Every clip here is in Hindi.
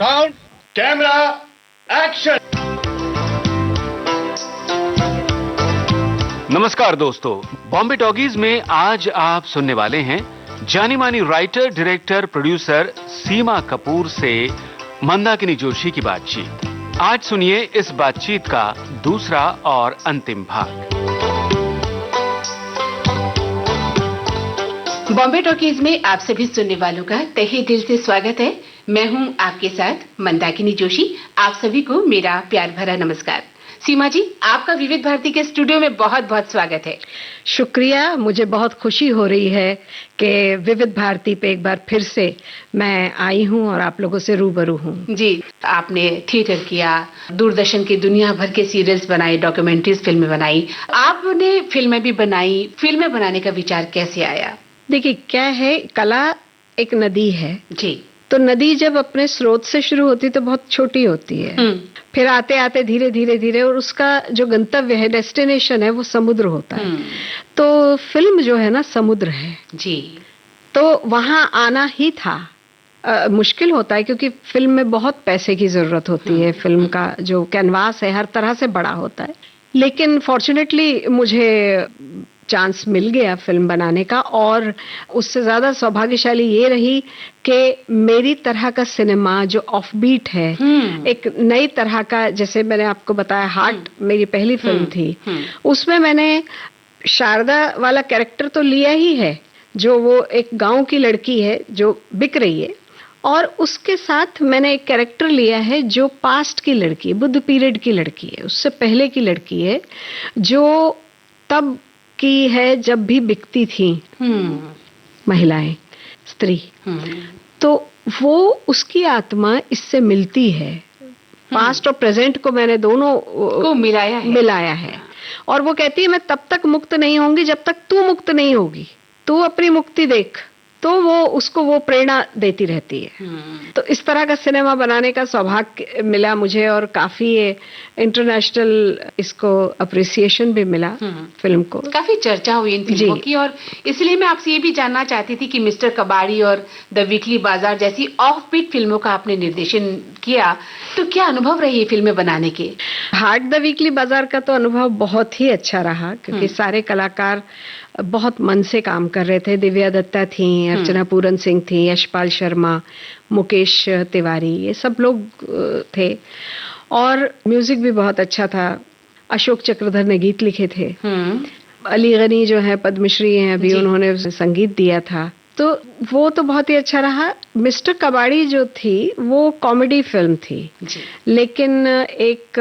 Sound, camera, action. नमस्कार दोस्तों, बॉम्बे टॉकीज में आज आप सुनने वाले हैं जानी मानी राइटर, डायरेक्टर, प्रोड्यूसर सीमा कपूर से मंदाकिनी जोशी की बातचीत। आज सुनिए इस बातचीत का दूसरा और अंतिम भाग। बॉम्बे टॉकीज में आप सभी सुनने वालों का तहे दिल से स्वागत है। मैं हूं आपके साथ मंदाकिनी जोशी। आप सभी को मेरा प्यार भरा नमस्कार। सीमा जी, आपका विविध भारती के स्टूडियो में बहुत बहुत स्वागत है। शुक्रिया। मुझे बहुत खुशी हो रही है कि विविध भारती पे एक बार फिर से मैं आई हूं और आप लोगों से रूबरू हूं। जी, आपने थिएटर किया, दूरदर्शन की दुनिया भर के सीरियल्स बनाए, डॉक्यूमेंट्रीज फिल्में बनाई, आपने फिल्में भी बनाई। फिल्में बनाने का विचार कैसे आया? देखिए, क्या है, कला एक नदी है जी। तो नदी जब अपने स्रोत से शुरू होती है तो बहुत छोटी होती है, फिर आते आते धीरे धीरे धीरे और उसका जो गंतव्य है, डेस्टिनेशन है, वो समुद्र होता है। तो फिल्म जो है ना, समुद्र है जी। तो वहां आना ही था। मुश्किल होता है क्योंकि फिल्म में बहुत पैसे की जरूरत होती है। फिल्म का जो कैनवास है हर तरह से बड़ा होता है, लेकिन फॉर्चुनेटली मुझे चांस मिल गया फिल्म बनाने का। और उससे ज्यादा सौभाग्यशाली ये रही कि मेरी तरह का सिनेमा जो ऑफबीट है, एक नई तरह का, जैसे मैंने आपको बताया, हार्ट मेरी पहली फिल्म थी, उसमें मैंने शारदा वाला कैरेक्टर तो लिया ही है, जो वो एक गांव की लड़की है जो बिक रही है, और उसके साथ मैंने एक कैरेक्टर लिया है जो पास्ट की लड़की है, बुद्ध पीरियड की लड़की है, उससे पहले की लड़की है, जो तब की है जब भी बिकती थी महिलाएं, स्त्री। तो वो, उसकी आत्मा इससे मिलती है। पास्ट और प्रेजेंट को मैंने दोनों को मिलाया है। और वो कहती है, मैं तब तक मुक्त नहीं होंगी जब तक तू मुक्त नहीं होगी, तू अपनी मुक्ति देख। तो वो उसको वो प्रेरणा देती रहती है। तो इस तरह का सिनेमा बनाने का सौभाग्य मिला मुझे, और काफी इंटरनेशनल इसको अप्रिसिएशन भी मिला फिल्म को। काफी चर्चा हुई इन फिल्मों की, और इसलिए मैं आपसे ये भी जानना चाहती थी कि मिस्टर कबाड़ी और द वीकली बाजार जैसी ऑफबीट फिल्मों का आपने निर्देशन किया, तो क्या अनुभव रही फिल्में बनाने के? हार्ट द वीकली बाजार का तो अनुभव बहुत ही अच्छा रहा, क्योंकि सारे कलाकार बहुत मन से काम कर रहे थे। दिव्या दत्ता थी, अर्चना पूरन सिंह थी, यशपाल शर्मा, मुकेश तिवारी, ये सब लोग थे। और म्यूजिक भी बहुत अच्छा था। अशोक चक्रधर ने गीत लिखे थे। अली गनी जो है, पद्मश्री हैं अभी, उन्होंने संगीत दिया था। तो वो तो बहुत ही अच्छा रहा। मिस्टर कबाड़ी जो थी वो कॉमेडी फिल्म थी, लेकिन एक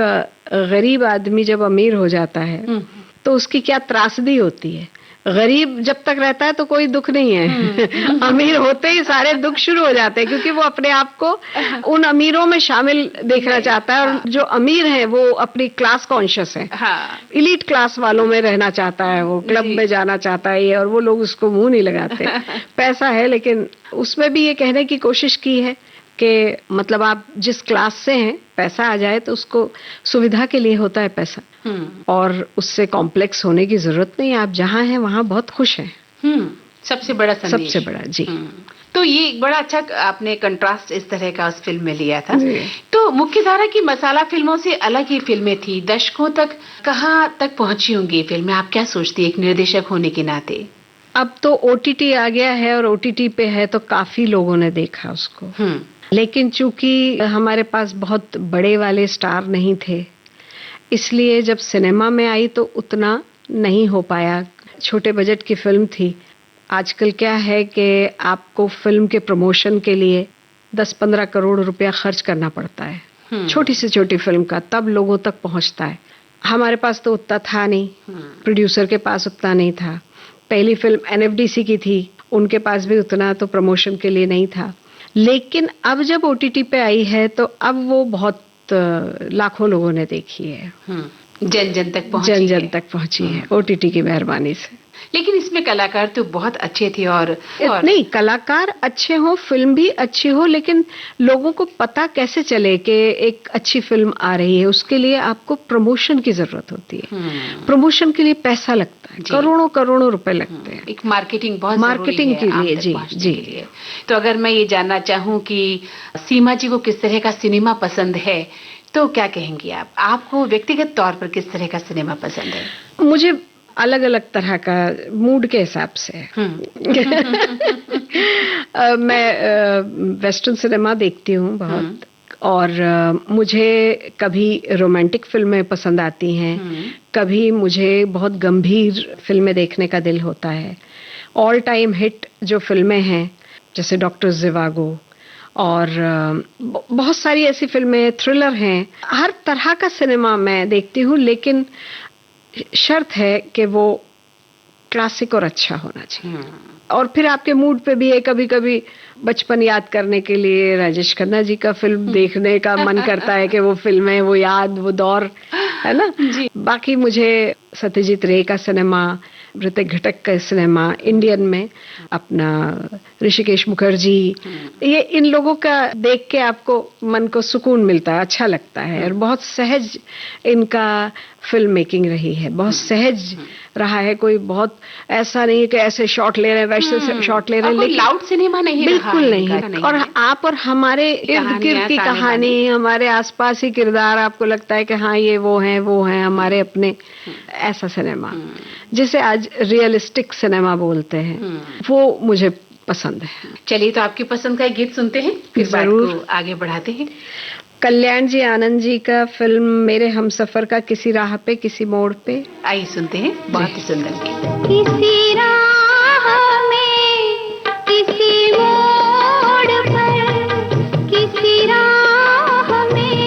गरीब आदमी जब अमीर हो जाता है तो उसकी क्या त्रासदी होती है। गरीब जब तक रहता है तो कोई दुख नहीं है, अमीर होते ही सारे दुख शुरू हो जाते हैं, क्योंकि वो अपने आप को उन अमीरों में शामिल देखना चाहता है। और जो अमीर है वो अपनी क्लास कॉन्शियस है, इलीट क्लास वालों में रहना चाहता है, वो क्लब में जाना चाहता है, और वो लोग उसको मुंह नहीं लगाते। पैसा है, लेकिन उसमें भी ये कहने की कोशिश की है कि मतलब आप जिस क्लास से हैं, पैसा आ जाए तो उसको सुविधा के लिए होता है पैसा, और उससे कॉम्प्लेक्स होने की जरूरत नहीं है। आप जहाँ हैं वहाँ बहुत खुश हैं। सबसे बड़ा संदेश। सबसे बड़ा, जी। तो ये एक बड़ा अच्छा आपने कंट्रास्ट इस तरह का उस फिल्म में लिया था। तो मुख्य धारा की मसाला फिल्मों से अलग ही फिल्में थी, दशकों तक कहाँ तक पहुंची होंगी फिल्में? आप क्या सोचती है एक निर्देशक होने के नाते? अब तो OTT आ गया है, और OTT पे है तो काफी लोगों ने देखा उसको। लेकिन चूंकि हमारे पास बहुत बड़े वाले स्टार नहीं थे, इसलिए जब सिनेमा में आई तो उतना नहीं हो पाया। छोटे बजट की फिल्म थी। आजकल क्या है कि आपको फिल्म के प्रमोशन के लिए 10-15 करोड़ रुपया खर्च करना पड़ता है, छोटी से छोटी फिल्म का, तब लोगों तक पहुंचता है। हमारे पास तो उतना था नहीं, प्रोड्यूसर के पास उतना नहीं था। पहली फिल्म NFDC की थी, उनके पास भी उतना तो प्रमोशन के लिए नहीं था। लेकिन अब जब OTT पे आई है तो अब वो बहुत लाखों लोगों ने देखी है, जन जन तक पहुंची है OTT की मेहरबानी से। लेकिन इसमें कलाकार तो बहुत अच्छे थे और नहीं, कलाकार अच्छे हो, फिल्म भी अच्छी हो, लेकिन लोगों को पता कैसे चले कि एक अच्छी फिल्म आ रही है, उसके लिए आपको प्रमोशन की जरूरत होती है। प्रमोशन के लिए पैसा लगता है, करोड़ों करोड़ों रुपए लगते हैं। एक मार्केटिंग बहुत मार्केटिंग के लिए, जी जी। तो अगर मैं ये जानना चाहूँ कि सीमा जी को किस तरह का सिनेमा पसंद है, तो क्या कहेंगी आप? आपको व्यक्तिगत तौर पर किस तरह का सिनेमा पसंद है? मुझे अलग अलग तरह का, मूड के हिसाब से। मैं वेस्टर्न सिनेमा देखती हूँ बहुत, और मुझे कभी रोमांटिक फिल्में पसंद आती हैं, कभी मुझे बहुत गंभीर फिल्में देखने का दिल होता है। ऑल टाइम हिट जो फिल्में हैं, जैसे डॉक्टर ज़िवागो, और बहुत सारी ऐसी फिल्में, थ्रिलर हैं, हर तरह का सिनेमा मैं देखती हूँ, लेकिन शर्त है कि वो क्लासिक और अच्छा होना चाहिए। और फिर आपके मूड पे भी है, कभी कभी बचपन याद करने के लिए राजेश खन्ना जी का फिल्म देखने का मन करता है कि वो फिल्में, वो याद, वो दौर, है ना जी। बाकी मुझे सत्यजीत रे का सिनेमा, ऋतिक घटक का सिनेमा, इंडियन में अपना ऋषिकेश मुखर्जी, ये इन लोगों का देख के आपको मन को सुकून मिलता है, अच्छा लगता है। और बहुत सहज इनका फिल्म मेकिंग रही है, बहुत सहज रहा है। कोई बहुत ऐसा नहीं है कि ऐसे शॉट ले रहे हैं, वैसे शॉट ले रहे हैं, लेकिन लाउड सिनेमा नहीं, बिल्कुल नहीं है। और आप और हमारे इर्द गिर्द की कहानी, हमारे आसपास ही किरदार, आपको लगता है कि हाँ ये वो हैं हमारे अपने, ऐसा सिनेमा जिसे आज रियलिस्टिक सिनेमा बोलते हैं, वो मुझे पसंद है। चलिए, तो आपकी पसंद का एक गीत सुनते हैं, फिर जरूर बात को आगे बढ़ाते हैं। कल्याण जी आनंद जी का फिल्म मेरे हमसफर का किसी राह पे किसी मोड़ पे। आइए सुनते हैं, बहुत ही सुंदर गीत। किसी राह में किसी मोड़ पर, किसी राह में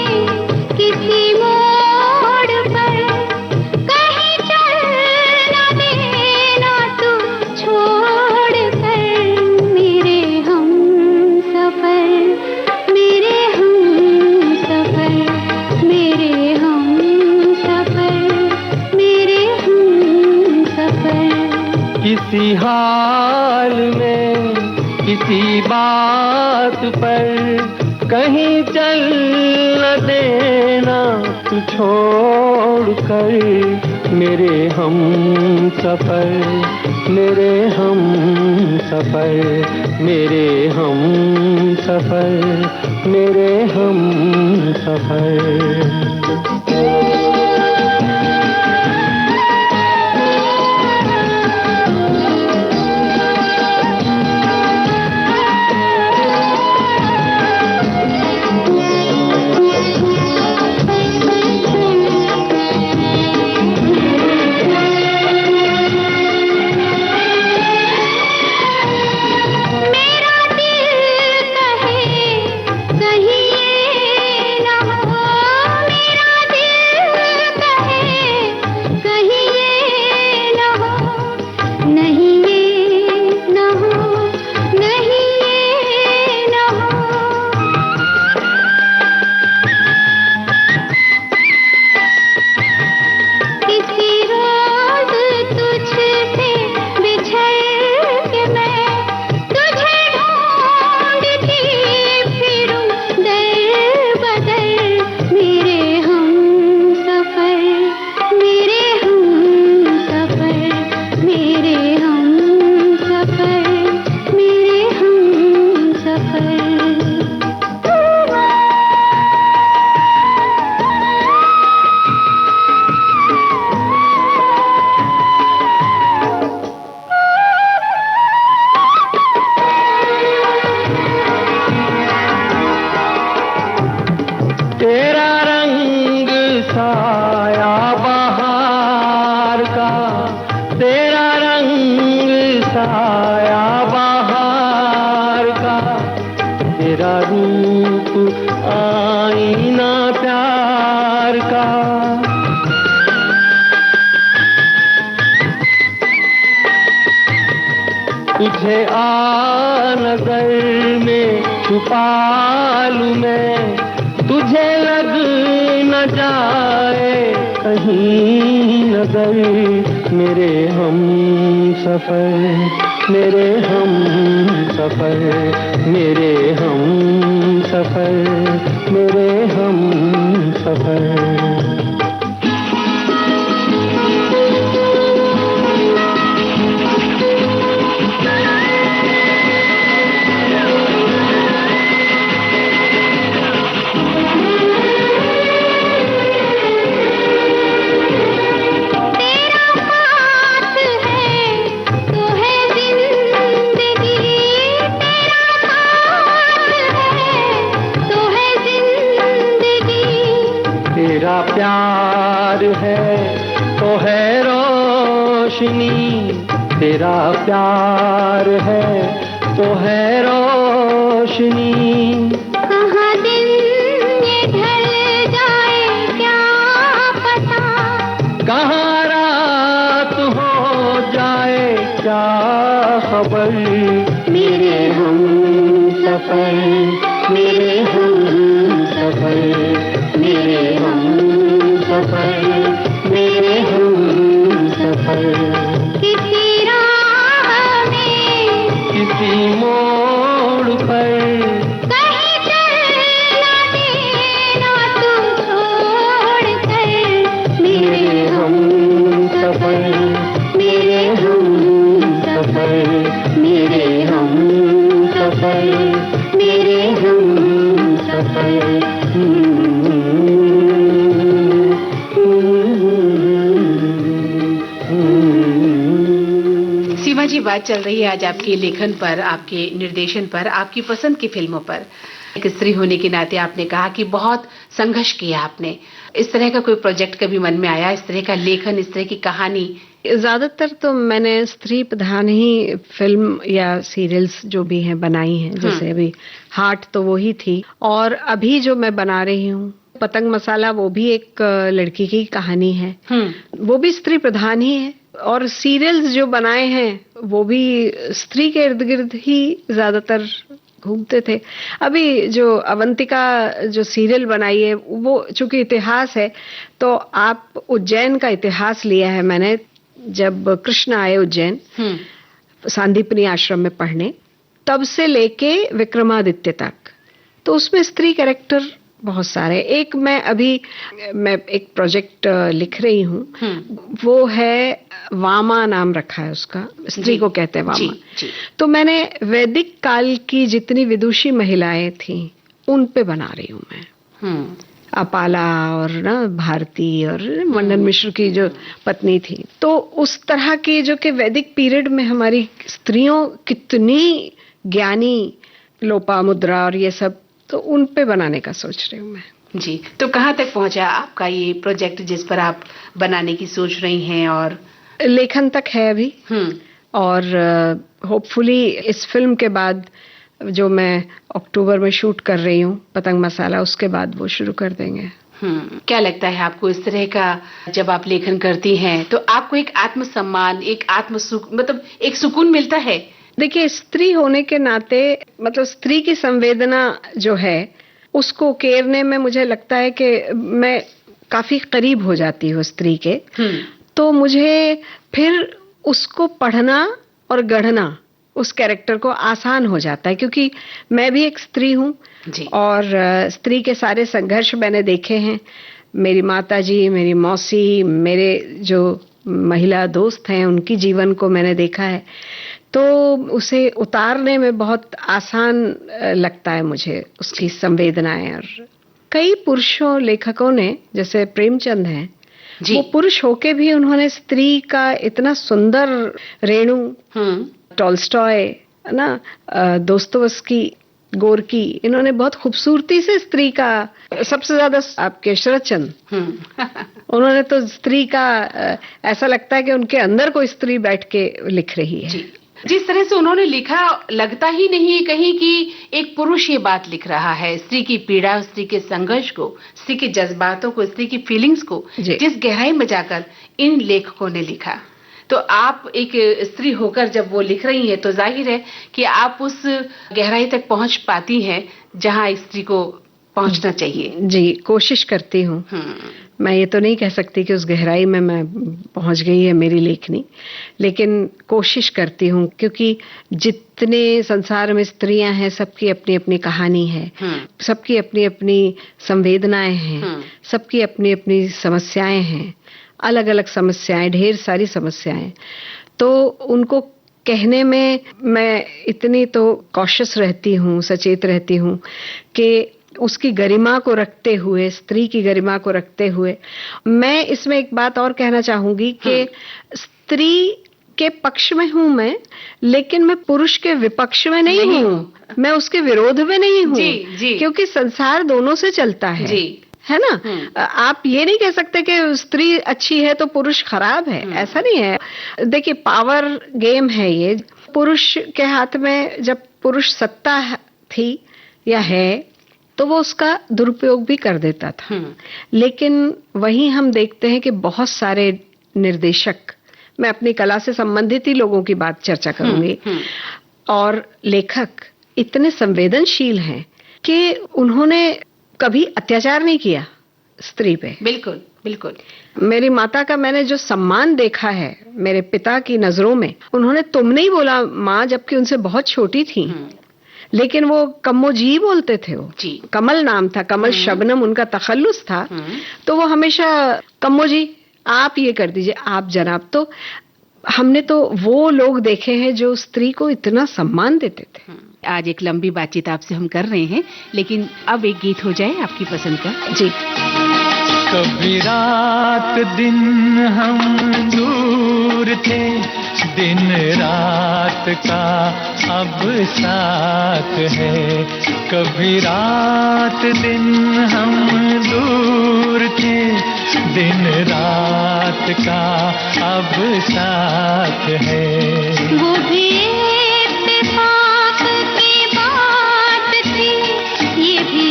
किसी मोड़ पर, कहीं चल न देना तू छोड़ कर, मेरे हमसफर, मेरे हमसफर, मेरे हमसफर, मेरे हमसफर। किसी हाल में किसी बात पर, कहीं चल न देना तू छोड़ कर, मेरे हमसफर, मेरे हमसफर, मेरे हमसफर, मेरे हमसफर। साया बहार का, तेरा रूप आईना प्यार का। तुझे आ नजर में छुपा लूं मैं, तुझे लग न जाए कहीं नजर, मेरे हम सफर, मेरे हम सफर, मेरे हम सफर, मेरे हम सफर। तेरा प्यार है तो है रोशनी, तेरा प्यार है तो है रोशनी। कहाँ दिन ये ढल जाए क्या पता, कहाँ रात हो जाए क्या खबर। मेरे हम सफर, मेरे हम सफर, मेरे हम सफर, मेरे हम सफर। किसी राह में, किसी मोड़ पर, कहीं चलना देना तुम छोड़ कर। मेरे हम सफर, मेरे हम सफर, मेरे हम सफर, मेरे हम सफर। सीमा जी, बात चल रही है आज आपके लेखन पर, आपके निर्देशन पर, आपकी पसंद की फिल्मों पर। एक स्त्री होने के नाते आपने कहा कि बहुत संघर्ष किया आपने। इस तरह का कोई प्रोजेक्ट कभी मन में आया, इस तरह का लेखन, इस तरह की कहानी? ज्यादातर तो मैंने स्त्री प्रधान ही फिल्म या सीरियल्स जो भी हैं बनाई हैं। जैसे अभी हार्ट तो वो ही थी, और अभी जो मैं बना रही हूँ पतंग मसाला, वो भी एक लड़की की कहानी है, वो भी स्त्री प्रधान ही है। और सीरियल्स जो बनाए हैं वो भी स्त्री के इर्द गिर्द ही ज्यादातर घूमते थे। अभी जो अवंतिका जो सीरियल बनाई है वो चूंकि इतिहास है, तो आप उज्जैन का इतिहास लिया है मैंने। जब कृष्ण आए उज्जैन सांदीपनी आश्रम में पढ़ने, तब से लेके विक्रमादित्य तक, तो उसमें स्त्री कैरेक्टर बहुत सारे। एक मैं एक प्रोजेक्ट लिख रही हूँ, वो है वामा, नाम रखा है उसका, स्त्री को कहते हैं वामा। तो मैंने वैदिक काल की जितनी विदुषी महिलाएं थी उन पे बना रही हूँ मैं। अपाला और ना भारती और मंडन मिश्र की जो पत्नी थी, तो उस तरह की जो कि वैदिक पीरियड में हमारी स्त्रियों कितनी ज्ञानी, लोपामुद्रा और ये सब, तो उन पे बनाने का सोच रही हूँ मैं। जी, तो कहाँ तक पहुंचा आपका ये प्रोजेक्ट जिस पर आप बनाने की सोच रही हैं? और लेखन तक है अभी, और होपफुली इस फिल्म के बाद जो मैं अक्टूबर में शूट कर रही हूँ पतंग मसाला, उसके बाद वो शुरू कर देंगे। क्या लगता है आपको इस तरह का जब आप लेखन करती हैं तो आपको एक आत्मसम्मान, एक मतलब एक सुकून मिलता है? देखिए, स्त्री होने के नाते मतलब स्त्री की संवेदना जो है उसको उकेरने में मुझे लगता है कि मैं काफी करीब हो जाती हूँ स्त्री के। तो मुझे फिर उसको पढ़ना और गढ़ना, उस कैरेक्टर को आसान हो जाता है, क्योंकि मैं भी एक स्त्री हूँ और स्त्री के सारे संघर्ष मैंने देखे हैं। मेरी माताजी, मेरी मौसी, मेरे जो महिला दोस्त हैं, उनकी जीवन को मैंने देखा है, तो उसे उतारने में बहुत आसान लगता है मुझे, उसकी संवेदनाएं। और कई पुरुषों लेखकों ने, जैसे प्रेमचंद हैं, वो पुरुष होके भी उन्होंने स्त्री का इतना सुंदर रेणु, टॉल्स्टॉय ना, दोस्तोयेवस्की, गोरकी, इन्होंने बहुत खूबसूरती से स्त्री का, सबसे ज्यादा आपके शरदचंद्र, उन्होंने तो स्त्री का ऐसा लगता है कि उनके अंदर कोई स्त्री बैठ के लिख रही है। जिस तरह से उन्होंने लिखा, लगता ही नहीं है कहीं कि एक पुरुष ये बात लिख रहा है। स्त्री की पीड़ा, स्त्री के संघर्ष को, स्त्री के जज्बातों को, स्त्री की फीलिंग्स को जिस गहराई में जाकर इन लेखकों ने लिखा, तो आप एक स्त्री होकर जब वो लिख रही हैं तो जाहिर है कि आप उस गहराई तक पहुंच पाती हैं जहां स्त्री को पहुंचना चाहिए। जी, कोशिश करती हूँ। मैं ये तो नहीं कह सकती कि उस गहराई में मैं पहुंच गई है मेरी लेखनी, लेकिन कोशिश करती हूँ, क्योंकि जितने संसार में स्त्रियां हैं सबकी अपनी अपनी कहानी है, सबकी अपनी अपनी संवेदनाएं हैं, सबकी अपनी अपनी समस्याएं हैं, अलग अलग समस्याएं, ढेर सारी समस्याएं। तो उनको कहने में मैं इतनी तो कॉशियस रहती हूँ, सचेत रहती हूँ कि उसकी गरिमा को रखते हुए, स्त्री की गरिमा को रखते हुए, मैं इसमें एक बात और कहना चाहूंगी कि स्त्री के पक्ष में हूं मैं, लेकिन मैं पुरुष के विपक्ष में नहीं हूँ, मैं उसके विरोध में नहीं हूँ। जी। क्योंकि संसार दोनों से चलता है। जी। है ना? आप ये नहीं कह सकते कि स्त्री अच्छी है तो पुरुष खराब है, ऐसा नहीं है। देखिए, पावर गेम है ये। पुरुष के हाथ में जब पुरुष सत्ता थी या है, तो वो उसका दुरुपयोग भी कर देता था। लेकिन वहीं हम देखते हैं कि बहुत सारे निर्देशक, मैं अपनी कला से संबंधित ही लोगों की बात चर्चा करूंगी, और लेखक इतने संवेदनशील हैं कि उन्होंने कभी अत्याचार नहीं किया स्त्री पे। बिल्कुल बिल्कुल। मेरी माता का मैंने जो सम्मान देखा है मेरे पिता की नजरों में, उन्होंने तुम नहीं बोला माँ, जबकि उनसे बहुत छोटी थी, लेकिन वो कम्मो जी बोलते थे। वो जी। कमल नाम था, कमल शबनम उनका तखल्लुस था, तो वो हमेशा कम्मो जी आप ये कर दीजिए, आप जनाब। तो हमने तो वो लोग देखे हैं जो स्त्री को इतना सम्मान देते थे। आज एक लंबी बातचीत आपसे हम कर रहे हैं, लेकिन अब एक गीत हो जाए आपकी पसंद का। जी। कभी रात दिन हम दूर थे, दिन रात का अब साथ है। कभी रात दिन हम दूर थे, दिन रात का अब साथ है। वो भी इत्तेफाक की बात थी, ये भी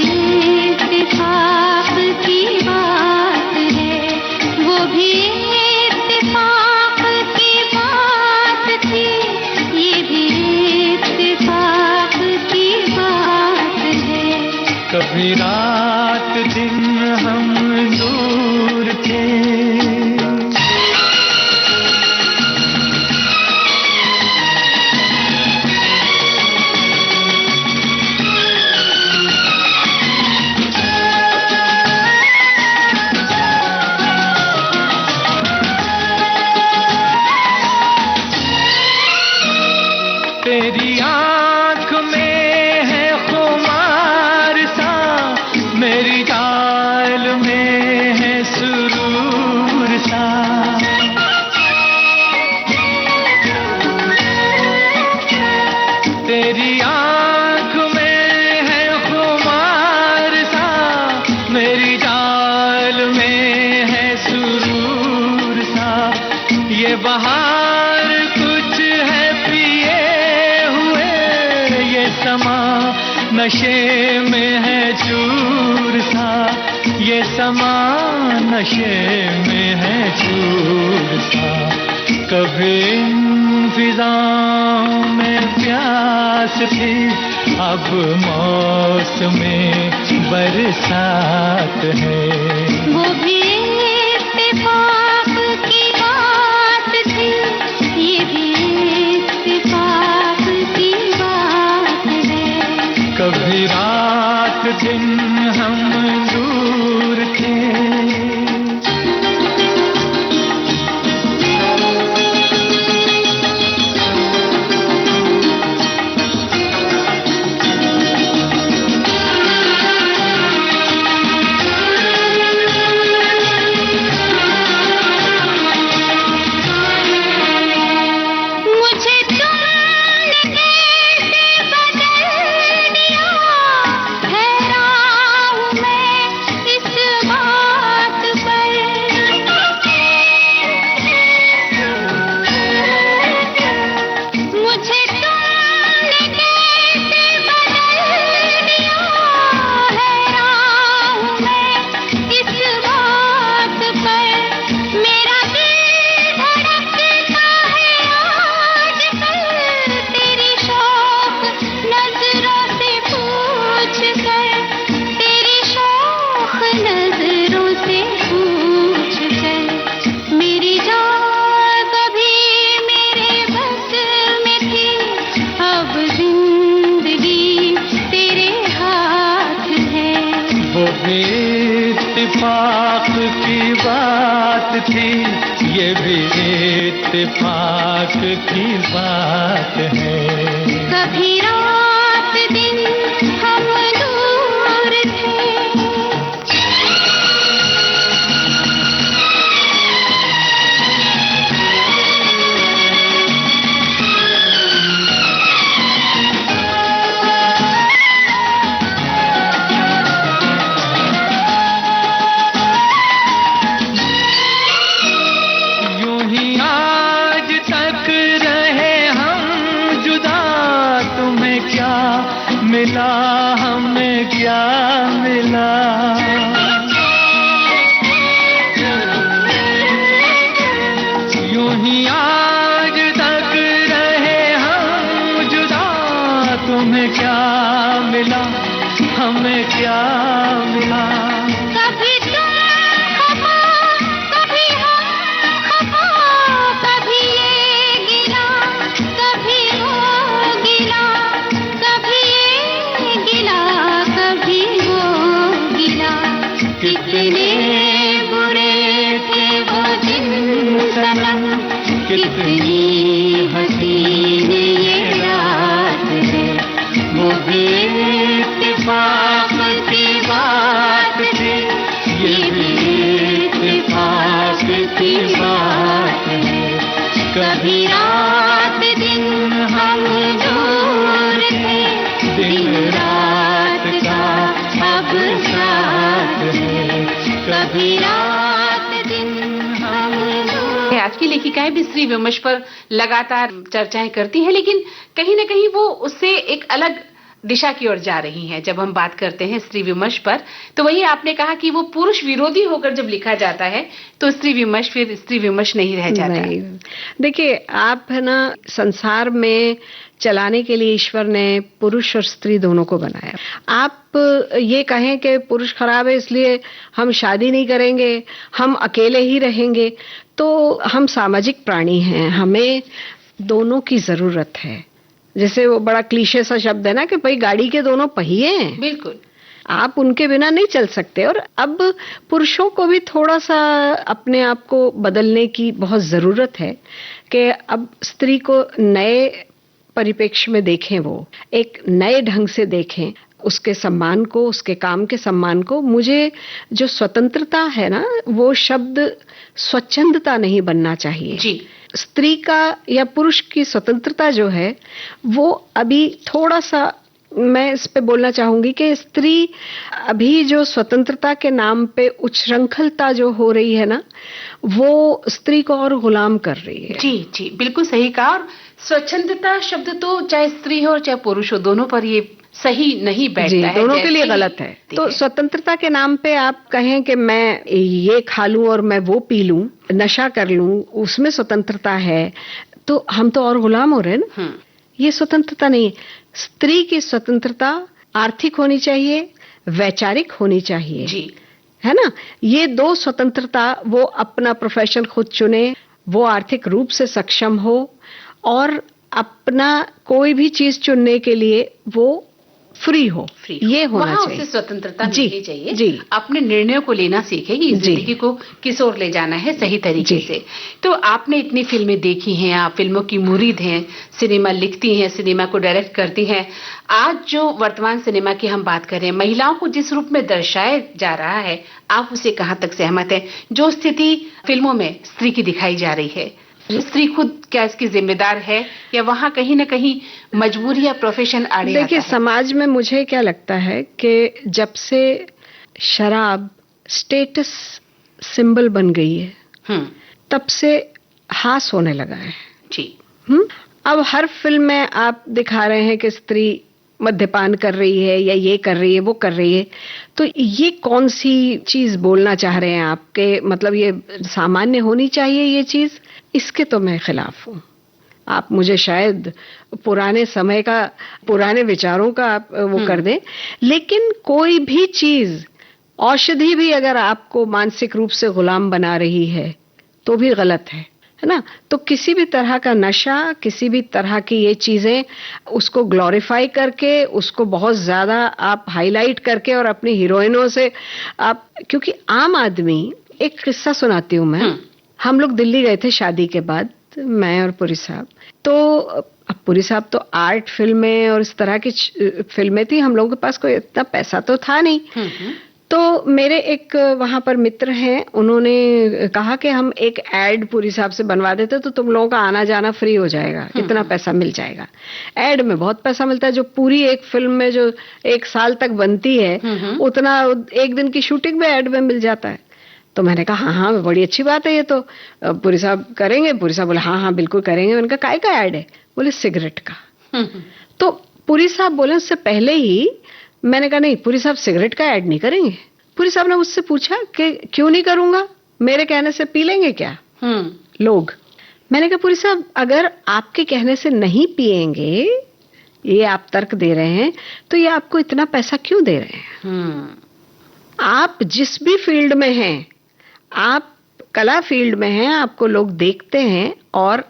इत्तेफाक की बात है। वो भी इत्तेफाक की बात थी, ये भी इत्तेफाक की बात है। कभी रात दिन हम दूर थे। तेरी आंख में है खुमार सा, मेरी चाल में है सुरूर सा। तेरी आंख में है खुमार सा, मेरी चाल में है सुरूर सा। ये बहार कुछ है पिए हुए, ये समा नशे में है चूर सा। ये समा नशे में है चूर सा। कभी इन फिजाओं में प्यास थी, अब मौसमें बरसात है। वो भी इत्तेफाक की बात थी, ये भी इत्तेफाक की बात है। कभी रात दिन हम दूर थे। मुझे तुमने कैसे बदल दिया, हैरान इत्तेफाक की बात थी, ये भी इत्तेफाक की बात है। कभी रात दिन हम दूर थे, यूं ही आज तक रहे हम जुदा, तुम्हें क्या मिला हमें क्या मिला। यूं ही आज तक रहे हम जुदा, तुम्हें क्या मिला हमें क्या मिला। कभी तुम खफा, कभी हम खफा, कभी ये गिला, कभी वो गिला, कभी ये गिला, कभी वो गिला। कितने बुरे थे वो दिन सनम, कितनी हसीन ये रात है। वो भी इत्तेफाक की बात थी, ये भी इत्तेफाक की बात है। कभी रात दिन हम दूर थे, दिन रात का अब साथ है। कभी रात दिन हम दूर। आज की लेखिकाएं भी स्त्री विमर्श पर लगातार चर्चाएं करती हैं, लेकिन कहीं ना कहीं वो उससे एक अलग दिशा की ओर जा रही हैं। जब हम बात करते हैं स्त्री विमर्श पर, तो वही आपने कहा कि वो पुरुष विरोधी होकर जब लिखा जाता है तो स्त्री विमर्श फिर स्त्री विमर्श नहीं रह जाता। नहीं, देखिए आप है ना, संसार में चलाने के लिए ईश्वर ने पुरुष और स्त्री दोनों को बनाया। आप ये कहें कि पुरुष खराब है इसलिए हम शादी नहीं करेंगे, हम अकेले ही रहेंगे, तो हम सामाजिक प्राणी हैं, हमें दोनों की जरूरत है। जैसे वो बड़ा क्लीशे सा शब्द है ना कि भाई गाड़ी के दोनों पहिए हैं, बिल्कुल, आप उनके बिना नहीं चल सकते। और अब पुरुषों को भी थोड़ा सा अपने आप को बदलने की बहुत जरूरत है कि अब स्त्री को नए परिप्रेक्ष्य में देखें, वो एक नए ढंग से देखें, उसके सम्मान को, उसके काम के सम्मान को। मुझे जो स्वतंत्रता है ना, वो शब्द स्वच्छंदता नहीं बनना चाहिए जी। स्त्री का या पुरुष की स्वतंत्रता जो है वो अभी थोड़ा सा, मैं इस पे बोलना चाहूंगी कि स्त्री अभी जो स्वतंत्रता के नाम पे उच्छृंखलता जो हो रही है ना, वो स्त्री को और गुलाम कर रही है। जी जी, बिल्कुल सही कहा। और स्वच्छंदता शब्द तो चाहे स्त्री हो चाहे पुरुष हो, दोनों पर ये सही नहीं बैठता है, दोनों के लिए जैसे गलत है। ही- तो स्वतंत्रता के नाम पे आप कहें कि मैं ये खा लूं और मैं वो पी लूं, नशा कर लूं, उसमें स्वतंत्रता है, तो हम तो और गुलाम हो रहे हैं ना। ये स्वतंत्रता नहीं है। स्त्री की स्वतंत्रता आर्थिक होनी चाहिए, वैचारिक होनी चाहिए, जी, है ना। ये दो स्वतंत्रता, वो अपना प्रोफेशन खुद चुने, वो आर्थिक रूप से सक्षम हो और अपना कोई भी चीज चुनने के लिए वो फ्री हो, फ्री ये होना वहाँ चाहिए। उसे स्वतंत्रता जी, मिलनी चाहिए। जी। अपने निर्णयों को लेना सीखे कि जी। जिंदगी को किस ओर ले जाना है सही तरीके जी। से। तो आपने इतनी फिल्में देखी हैं, आप फिल्मों की मुरीद हैं, सिनेमा लिखती हैं, सिनेमा को डायरेक्ट करती हैं। आज जो वर्तमान सिनेमा की हम बात करें, महिलाओं को जिस रूप में दर्शाया जा रहा है, आप उसे कहाँ तक सहमत हैं? जो स्थिति फिल्मों में स्त्री की दिखाई जा रही है, स्त्री खुद क्या इसकी जिम्मेदार है या वहाँ कहीं ना कहीं मजबूरी या प्रोफेशन आड़े आता देखिए, है? समाज में मुझे क्या लगता है कि जब से शराब स्टेटस सिंबल बन गई है, तब से हास होने लगा है। जी। अब हर फिल्म में आप दिखा रहे हैं कि स्त्री मद्यपान कर रही है या ये कर रही है, वो कर रही है। तो ये कौन सी चीज बोलना चाह रहे हैं आप? के मतलब ये सामान्य होनी चाहिए ये चीज? इसके तो मैं खिलाफ हूँ। आप मुझे शायद पुराने समय का, पुराने विचारों का आप वो कर दें, लेकिन कोई भी चीज, औषधि भी अगर आपको मानसिक रूप से गुलाम बना रही है तो भी गलत है है ना। तो किसी भी तरह का नशा, किसी भी तरह की ये चीजें, उसको ग्लोरीफाई करके, उसको बहुत ज्यादा आप हाईलाइट करके और अपनी हीरोइनों से आप, क्योंकि आम आदमी, एक किस्सा सुनाती हूँ मैं। हम लोग दिल्ली गए थे शादी के बाद, मैं और पुरी साहब। तो अब पुरी साहब तो आर्ट फिल्में और इस तरह की फिल्में थी, हम लोगों के पास कोई इतना पैसा तो था नहीं। तो मेरे एक वहां पर मित्र हैं, उन्होंने कहा कि हम एक एड पुरी साहब से बनवा देते तो तुम लोगों का आना जाना फ्री हो जाएगा, इतना पैसा मिल जाएगा। एड में बहुत पैसा मिलता है, जो पूरी एक फिल्म में जो 1 साल तक बनती है उतना एक दिन की शूटिंग में एड में मिल जाता है। तो मैंने कहा हाँ हाँ बड़ी अच्छी बात है ये तो, पुरी साहब करेंगे? पुरी साहब बोले हाँ हाँ बिल्कुल करेंगे। मैंने कहा काय का एड है? बोले सिगरेट का। तो पुरी साहब बोले उससे पहले ही, मैंने कहा नहीं पुरी साहब सिगरेट का ऐड नहीं करेंगे। पुरी साहब ने मुझसे पूछा कि क्यों नहीं करूंगा, मेरे कहने से पी लेंगे क्या लोग? मैंने कहा पुरी साहब अगर आपके कहने से नहीं पिएंगे, ये आप तर्क दे रहे हैं, तो ये आपको इतना पैसा क्यों दे रहे हैं? आप जिस भी फील्ड में हैं, आप कला फील्ड में हैं, आपको लोग देखते हैं और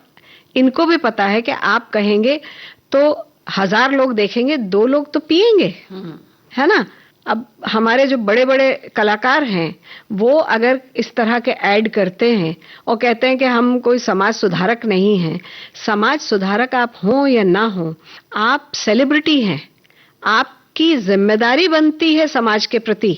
इनको भी पता है कि आप कहेंगे तो 1000 लोग देखेंगे, 2 लोग तो पिएंगे, है ना। अब हमारे जो बड़े बड़े कलाकार हैं, वो अगर इस तरह के ऐड करते हैं और कहते हैं कि हम कोई समाज सुधारक नहीं हैं, समाज सुधारक आप हो या ना हो, आप सेलिब्रिटी हैं, आपकी जिम्मेदारी बनती है समाज के प्रति,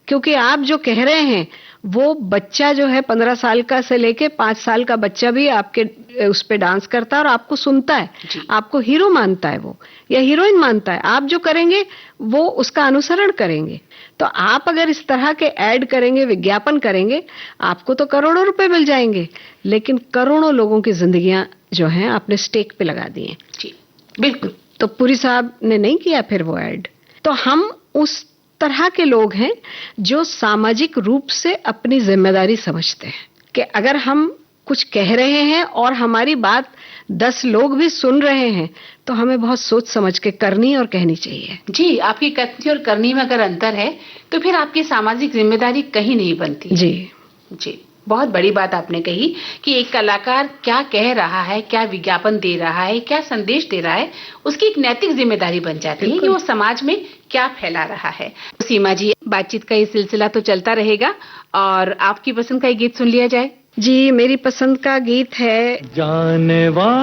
क्योंकि आप जो कह रहे हैं वो बच्चा जो है 15 साल का से लेके 5 साल का बच्चा भी आपके उस पे डांस करता है और आपको सुनता है, आपको हीरो मानता है वो या हीरोइन मानता है। आप जो करेंगे वो उसका अनुसरण करेंगे। तो आप अगर इस तरह के ऐड करेंगे, विज्ञापन करेंगे, आपको तो करोड़ों रुपए मिल जाएंगे, लेकिन करोड़ों लोगों की जिंदगियां जो हैं आपने स्टेक पे लगा दी हैं। जी बिल्कुल। तो पुरी साहब ने नहीं किया फिर वो ऐड। तो हम उस तरह के लोग हैं जो सामाजिक रूप से अपनी जिम्मेदारी समझते हैं कि अगर हम कुछ कह रहे हैं और हमारी बात 10 लोग भी सुन रहे हैं तो हमें बहुत सोच समझ के करनी और कहनी चाहिए। जी, आपकी कथनी और करनी में अगर अंतर है तो फिर आपकी सामाजिक जिम्मेदारी कहीं नहीं बनती। जी जी, बहुत बड़ी बात आपने कही कि एक कलाकार क्या कह रहा है, क्या विज्ञापन दे रहा है, क्या संदेश दे रहा है, उसकी एक नैतिक जिम्मेदारी बन जाती है कि वो समाज में क्या फैला रहा है। सीमा जी, बातचीत का ये सिलसिला तो चलता रहेगा और आपकी पसंद का एक गीत सुन लिया जाए। जी, मेरी पसंद का गीत है जाने वालों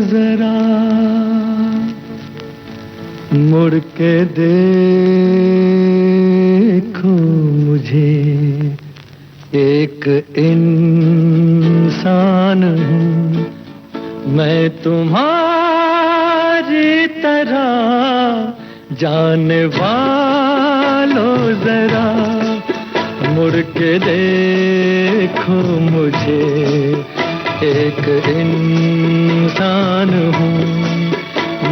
जरा मुड़ के देखो मुझे, एक इंसान हूँ मैं तुम्हारी तरह, जाने वालों जरा मुड़ के देखो मुझे, एक इंसान हूँ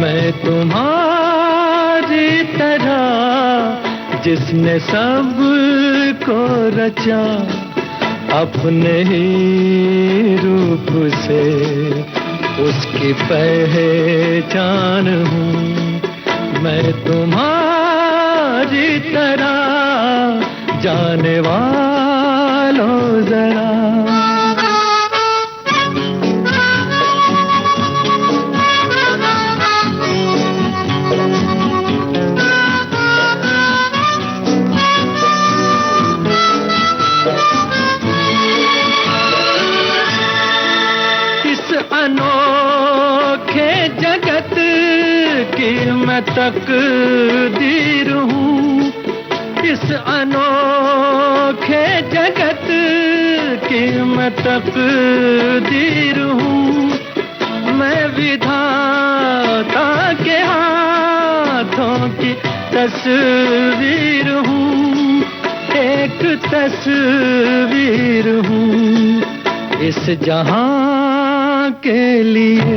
मैं तुम्हारी तरह, जिसने सब को रचा अपने ही रूप से, उसकी पहचान हूँ मैं तुम्हारी तरह, जाने वालों जरा। अनोखे जगत की मैं तकदीर हूँ, इस अनोखे जगत की मैं तकदीर हूँ, मैं विधाता के हाथों की तस्वीर हूँ, एक तस्वीर हूँ, इस जहां के लिए,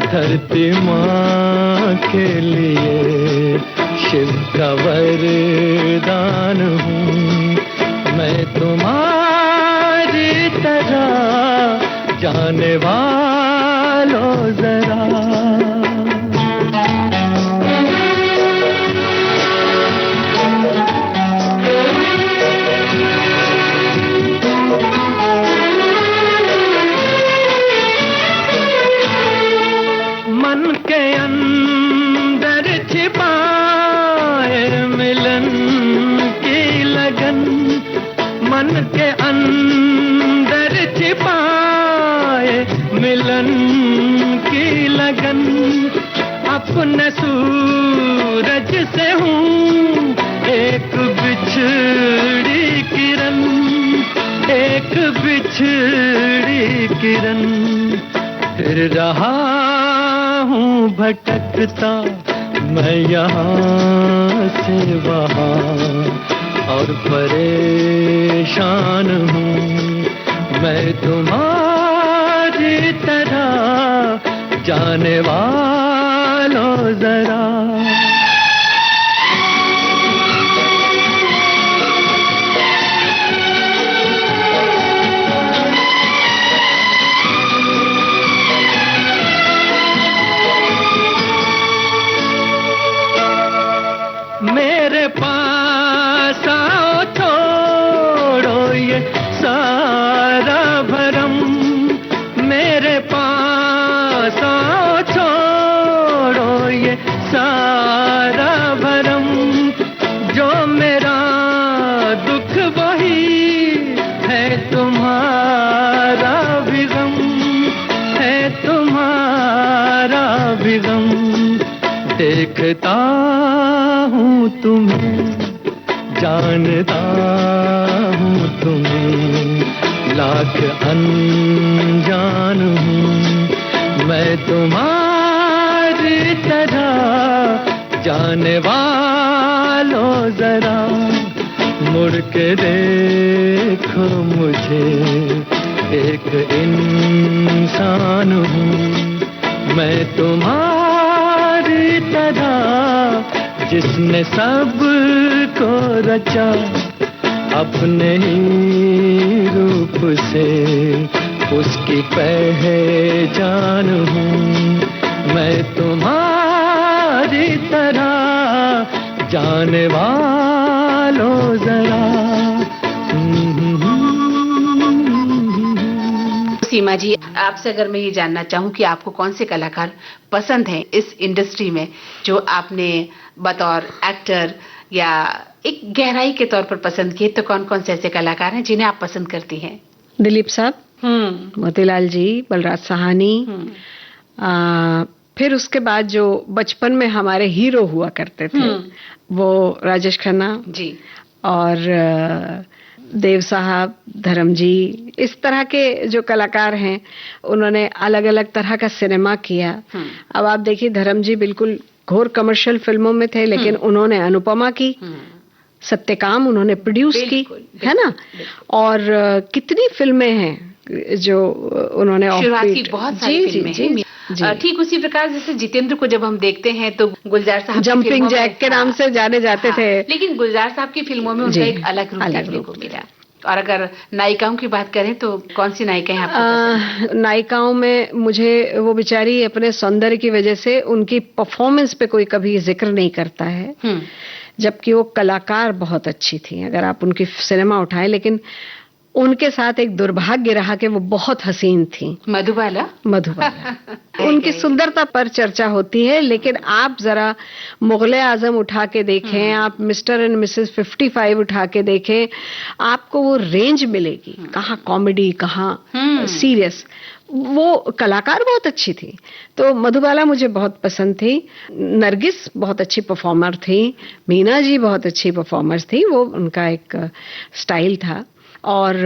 धरती माँ के लिए शिव का वरदान हूँ मैं तुम्हारी तरह, जाने वालों जरा। लगन, मन के अंदर छिपाए मिलन की लगन। अपने सूरज से हूँ एक बिछड़ी किरण, एक बिछड़ी किरण। फिर रहा हूँ भटकता मैं यहाँ से वहाँ, और परेशान हूँ मैं तुम्हारी तरह, जाने वालों जरा। मेरे पास आओ, छोड़ो ये सारा भरम। मेरे पास आओ, छोड़ो ये सारा भरम। जो मेरा दुख वही है तुम्हारा भी गम, है तुम्हारा भी गम। देखता हूँ तुम्हें, जानता हूँ तुम्हें, लाख अनजान हूँ मैं तुम्हारी तरह, जाने वालों जरा। मुड़ के देखो मुझे, एक इंसान हूँ मैं तुम्हारी तरह, जिसने सब को रचा अपने ही रूप से, उसकी पहचान हूँ मैं तुम्हारी तरह, जाने वालों जरा। सीमा जी, आपसे अगर मैं ये जानना चाहूँ कि आपको कौन से कलाकार पसंद हैं इस इंडस्ट्री में, जो आपने बतौर एक्टर या एक गहराई के तौर पर पसंद किए, तो कौन कौन से ऐसे कलाकार हैं जिन्हें आप पसंद करती हैं? दिलीप साहब, मोतीलाल जी, बलराज साहनी, फिर उसके बाद जो बचपन में हमारे हीरो हुआ करते थे वो राजेश खन्ना जी, और देव साहब, धर्म जी, इस तरह के जो कलाकार हैं उन्होंने अलग अलग तरह का सिनेमा किया। अब आप देखिए, धर्म जी बिल्कुल घोर कमर्शियल फिल्मों में थे, लेकिन उन्होंने अनुपमा की, सत्यकाम उन्होंने प्रोड्यूस की, है ना, और कितनी फिल्में हैं जो उन्होंने शुरुआत की, बहुत सारी फिल्में हैं। ठीक उसी प्रकार जैसे जितेंद्र को जब हम देखते हैं तो गुलजार साहब जंपिंग जैक के नाम से जाने जाते थे, लेकिन गुलजार साहब की फिल्मों में उनका एक अलग रूप देखने को मिला। और अगर नायिकाओं की बात करें तो कौन सी नायिका हैं आपको? नायिकाओं में मुझे वो बेचारी अपने सौंदर्य की वजह से उनकी परफॉर्मेंस पे कोई कभी जिक्र नहीं करता है, जबकि वो कलाकार बहुत अच्छी थी। अगर आप उनकी सिनेमा उठाएं, लेकिन उनके साथ एक दुर्भाग्य रहा कि वो बहुत हसीन थी। मधुबाला उनकी सुंदरता पर चर्चा होती है, लेकिन आप जरा मुगले आजम उठा के देखें, आप मिस्टर एंड मिसेस 55 उठा के देखें, आपको वो रेंज मिलेगी, कहाँ कॉमेडी, कहाँ सीरियस। वो कलाकार बहुत अच्छी थी, तो मधुबाला मुझे बहुत पसंद थी। नरगिस बहुत अच्छी परफॉर्मर थी, मीना जी बहुत अच्छी परफॉर्मर थी, वो उनका एक स्टाइल था। और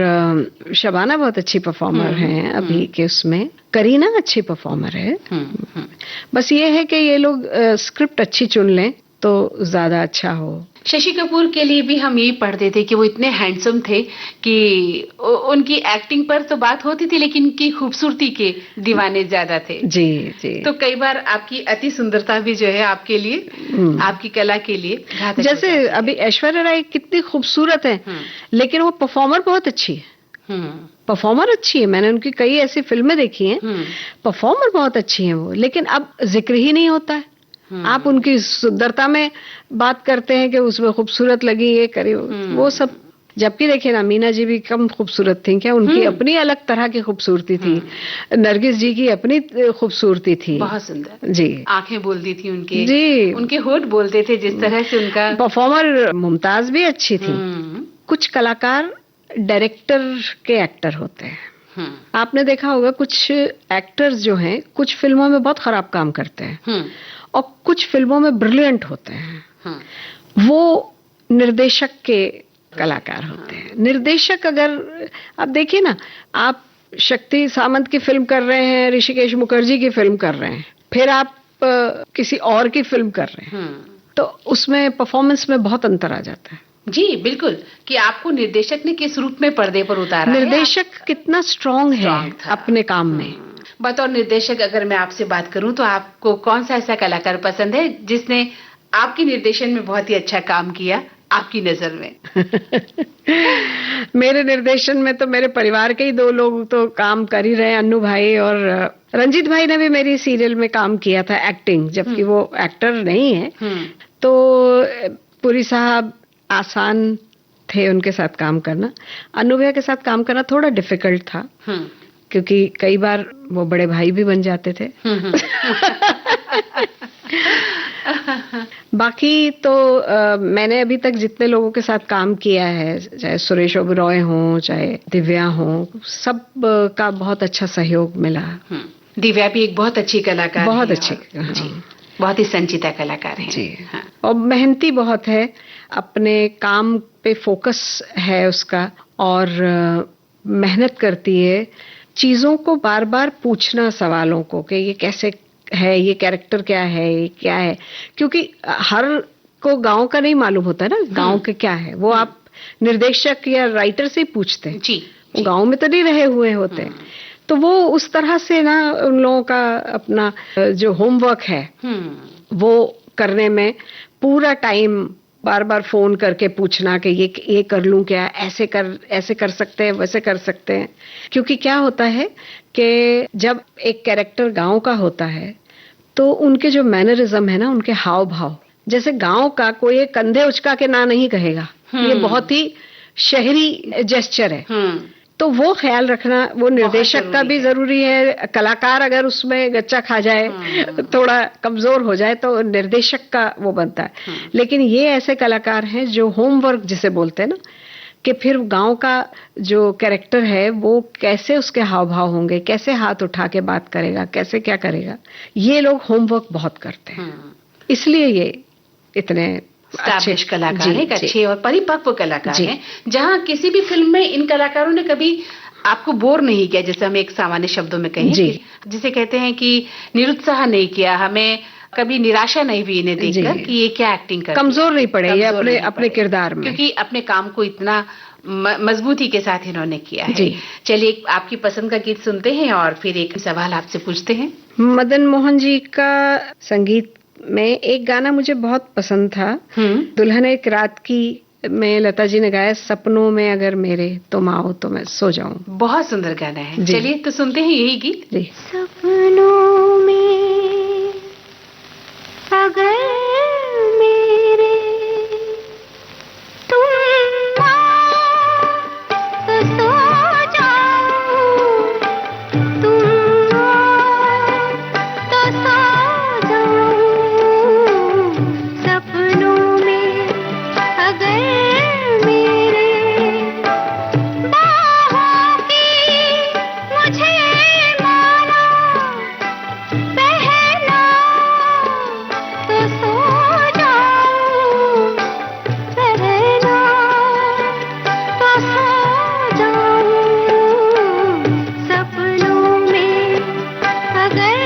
शबाना बहुत अच्छी परफॉर्मर हैं अभी के उसमें, करीना अच्छी परफॉर्मर है। बस ये है कि ये लोग स्क्रिप्ट अच्छी चुन लें तो ज्यादा अच्छा हो। शशि कपूर के लिए भी हम यही पढ़ते थे कि वो इतने हैंडसम थे कि उनकी एक्टिंग पर तो बात होती थी, लेकिन उनकी खूबसूरती के दीवाने ज्यादा थे। जी जी। तो कई बार आपकी अति सुंदरता भी जो है आपके लिए, आपकी कला के लिए घातक। जैसे अभी ऐश्वर्या राय कितनी खूबसूरत है, लेकिन वो परफॉर्मर बहुत अच्छी है। परफॉर्मर अच्छी है, मैंने उनकी कई ऐसी फिल्में देखी हैं, परफॉर्मर बहुत अच्छी है वो, लेकिन अब जिक्र ही नहीं होता है। आप उनकी सुंदरता में बात करते हैं कि उसमें खूबसूरत लगी, ये करी, वो सब। जबकि देखिए ना, मीना जी भी कम खूबसूरत थी क्या? उनकी अपनी अलग तरह की खूबसूरती थी। नरगिस जी की अपनी खूबसूरती थी, बहुत सुंदर जी। आंखें बोलती थी उनके, जी, उनके होठ बोलते थे जिस तरह से। उनका परफॉर्मर मुमताज भी अच्छी थी, कुछ कलाकार डायरेक्टर के एक्टर होते हैं। आपने देखा होगा कुछ एक्टर्स जो हैं कुछ फिल्मों में बहुत खराब काम करते हैं और कुछ फिल्मों में ब्रिलियंट होते हैं। वो निर्देशक के कलाकार होते हैं। निर्देशक अगर आप देखिए ना, आप शक्ति सामंत की फिल्म कर रहे हैं, ऋषिकेश मुखर्जी की फिल्म कर रहे हैं, फिर आप किसी और की फिल्म कर रहे हैं, तो उसमें परफॉर्मेंस में बहुत अंतर आ जाता है। जी बिल्कुल, कि आपको निर्देशक ने किस रूप में पर्दे पर उतारा है, निर्देशक कितना स्ट्रांग है अपने काम में। बतौर निर्देशक अगर मैं आपसे बात करूं तो आपको कौन सा ऐसा कलाकार पसंद है जिसने आपके निर्देशन में बहुत ही अच्छा काम किया आपकी नजर में? मेरे निर्देशन में तो मेरे परिवार के ही 2 लोग तो काम कर ही रहे हैं, अन्नू भाई और रंजीत भाई ने भी मेरी सीरियल में काम किया था एक्टिंग, जबकि वो एक्टर नहीं है। तो पुरी साहब आसान थे उनके साथ काम करना। अन्नू भैया के साथ काम करना थोड़ा डिफिकल्ट था क्योंकि कई बार वो बड़े भाई भी बन जाते थे। बाकी तो मैंने अभी तक जितने लोगों के साथ काम किया है, चाहे सुरेश ओबेरॉय हो, चाहे दिव्या हो, सब का बहुत अच्छा सहयोग मिला। दिव्या भी एक बहुत अच्छी कलाकार बहुत है अच्छी, जी, बहुत ही संजीदा कलाकार है जी। और मेहनती बहुत है, अपने काम पे फोकस है उसका और मेहनत करती है। चीजों को बार बार पूछना, सवालों को कि ये कैसे है, ये कैरेक्टर क्या है, ये क्या है, क्योंकि हर को गांव का नहीं मालूम होता ना, गांव के क्या है वो आप निर्देशक या राइटर से ही पूछते हैं जी, वो गांव में तो नहीं रहे हुए होते। तो वो उस तरह से ना उन लोगों का अपना जो होमवर्क है वो करने में पूरा टाइम बार बार फोन करके पूछना कि ये कर लूं क्या, ऐसे कर सकते हैं, वैसे कर सकते हैं। क्योंकि क्या होता है कि जब एक कैरेक्टर गांव का होता है तो उनके जो मैनरिज्म है ना, उनके हाव भाव, जैसे गांव का कोई एक कंधे उचका के ना नहीं कहेगा, ये बहुत ही शहरी जेस्चर है। तो वो ख्याल रखना वो निर्देशक का भी जरूरी है। कलाकार अगर उसमें गच्चा खा जाए, थोड़ा कमजोर हो जाए, तो निर्देशक का वो बनता है। लेकिन ये ऐसे कलाकार हैं जो होमवर्क जिसे बोलते हैं ना, कि फिर गांव का जो कैरेक्टर है वो कैसे उसके हाव भाव होंगे, कैसे हाथ उठा के बात करेगा, कैसे क्या करेगा, ये लोग होमवर्क बहुत करते हैं। इसलिए ये इतने अच्छे कलाकार हैं, अच्छे और परिपक्व कलाकार हैं, जहां किसी भी फिल्म में इन कलाकारों ने कभी आपको बोर नहीं किया, जैसे हम एक सामान्य शब्दों में कहें, जिसे कहते हैं कि निरुत्साह नहीं किया, हमें कभी निराशा नहीं हुई इन्हें देखकर कि ये क्या एक्टिंग कर, कमजोर नहीं पड़े ये अपने किरदार में, क्योंकि अपने काम को इतना मजबूती के साथ इन्होंने किया है। चलिए आपकी पसंद का गीत सुनते हैं और फिर एक सवाल आपसे पूछते हैं। मदन मोहन जी का संगीत में एक गाना मुझे बहुत पसंद था, दुल्हन एक रात की में लता जी ने गाया, सपनों में अगर मेरे तुम आओ तो मैं सो जाऊं। बहुत सुंदर गाना है, चलिए तो सुनते हैं यही गीत। जी। सपनों में अगर मेरे तुम आओ तो सो जाऊं, तुम आओ तो सो जाऊं, सपनों में अगर मेरे बाहों की मुझे माला पहना तो सो जाऊं, पहना तो सो जाऊं, सपनों में अगर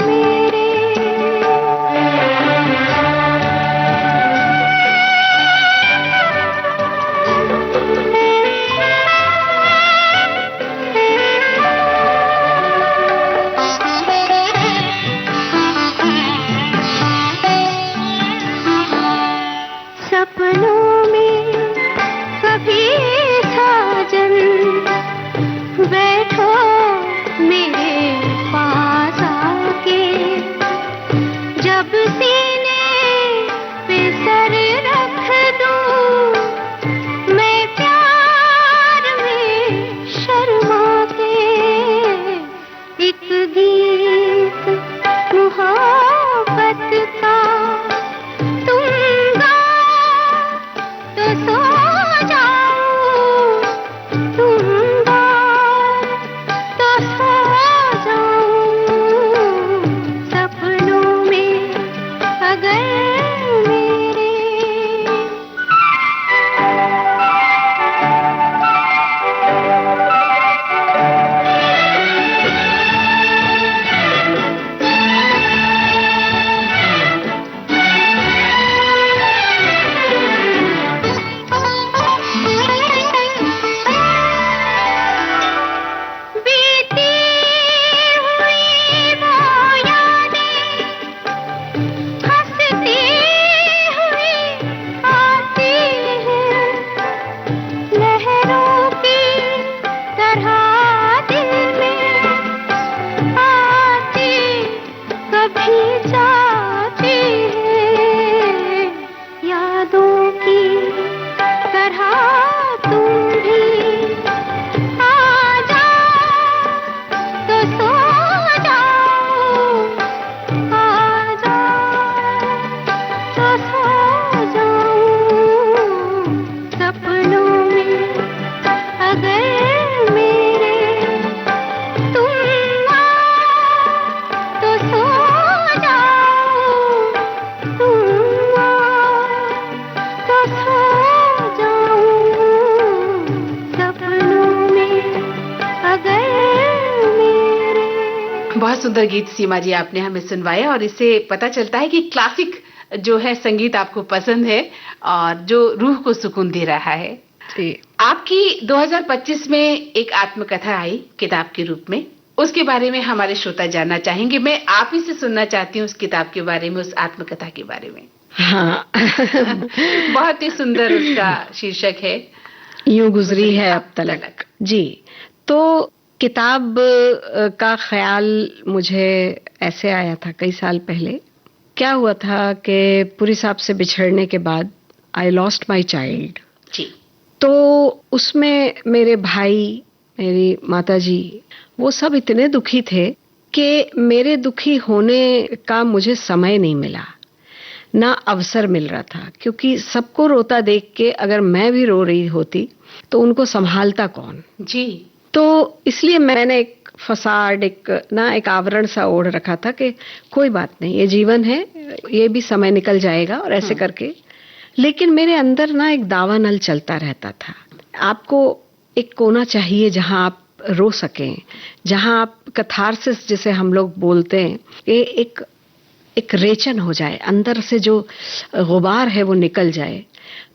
मेरे। सपनों में कभी साजन बैठो मेरे पास आके, जब सीने पे सर रख दूं मैं प्यार में शर्मा के, एक गीत मोहब्बत का तुम गाओ तो सो जाऊं, बहुत सुंदर गीत सीमा जी आपने हमें सुनवाया और इससे पता चलता है कि क्लासिक जो है संगीत आपको पसंद है और जो रूह को सुकून दे रहा है। जी। आपकी 2025 में एक आत्मकथा आई किताब के रूप में, उसके बारे में हमारे श्रोता जानना चाहेंगे। मैं आप ही से सुनना चाहती हूँ उस किताब के बारे में, उस आत्मकथा के बारे में। हाँ। बहुत ही सुंदर उसका शीर्षक है, यूं गुजरी है अब तलक। जी। तो किताब का ख्याल मुझे ऐसे आया था कई साल पहले। क्या हुआ था कि पुरी साहब से बिछड़ने के बाद आई लॉस्ट माय चाइल्ड जी। तो उसमें मेरे भाई, मेरी माताजी, वो सब इतने दुखी थे कि मेरे दुखी होने का मुझे समय नहीं मिला, ना अवसर मिल रहा था, क्योंकि सबको रोता देख के अगर मैं भी रो रही होती तो उनको संभालता कौन। जी। तो इसलिए मैंने एक फसाड, एक आवरण सा ओढ़ रखा था कि कोई बात नहीं, ये जीवन है, ये भी समय निकल जाएगा और ऐसे करके। लेकिन मेरे अंदर ना एक दावानल चलता रहता था। आपको एक कोना चाहिए जहां आप रो सकें, जहां आप कथारसिस जिसे हम लोग बोलते हैं, ये एक रेचन हो जाए, अंदर से जो गुबार है वो निकल जाए।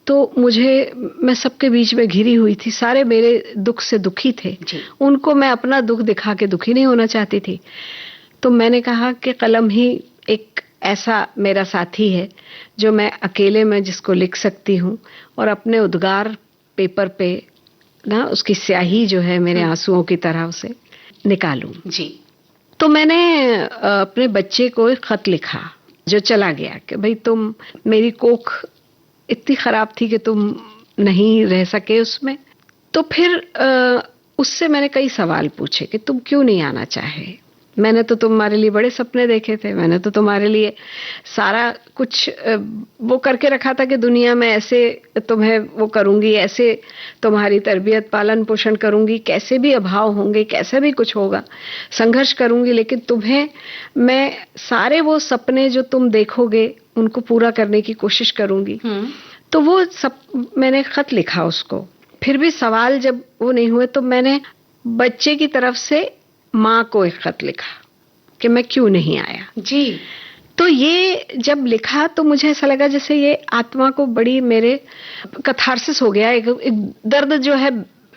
तो मैं सबके बीच में घिरी हुई थी, सारे मेरे दुख से दुखी थे, उनको मैं अपना दुख दिखा के दुखी नहीं होना चाहती थी। तो मैंने कहा कि कलम ही एक ऐसा मेरा साथी है जो मैं अकेले में जिसको लिख सकती हूँ और अपने उद्गार पेपर पे ना उसकी स्याही जो है मेरे आंसुओं की तरह उसे निकालूं। जी। तो मैंने अपने बच्चे को एक खत लिखा जो चला गया कि भाई तुम, मेरी कोख इतनी खराब थी कि तुम नहीं रह सके उसमें। तो फिर उससे मैंने कई सवाल पूछे कि तुम क्यों नहीं आना चाहे, मैंने तो तुम्हारे लिए बड़े सपने देखे थे, मैंने तो तुम्हारे लिए सारा कुछ वो करके रखा था कि दुनिया में ऐसे तुम्हें वो करूंगी, ऐसे तुम्हारी तरबियत पालन पोषण करूंगी, कैसे भी अभाव होंगे, कैसे भी कुछ होगा, संघर्ष करूंगी, लेकिन तुम्हें मैं सारे वो सपने जो तुम देखोगे उनको पूरा करने की कोशिश करूंगी। तो वो सब मैंने खत लिखा उसको। फिर भी सवाल जब वो नहीं हुए तो मैंने बच्चे की तरफ से माँ को एक खत लिखा कि मैं क्यों नहीं आया। जी। तो ये जब लिखा तो मुझे ऐसा लगा जैसे ये आत्मा को बड़ी मेरे कथारसिस हो गया, एक दर्द जो है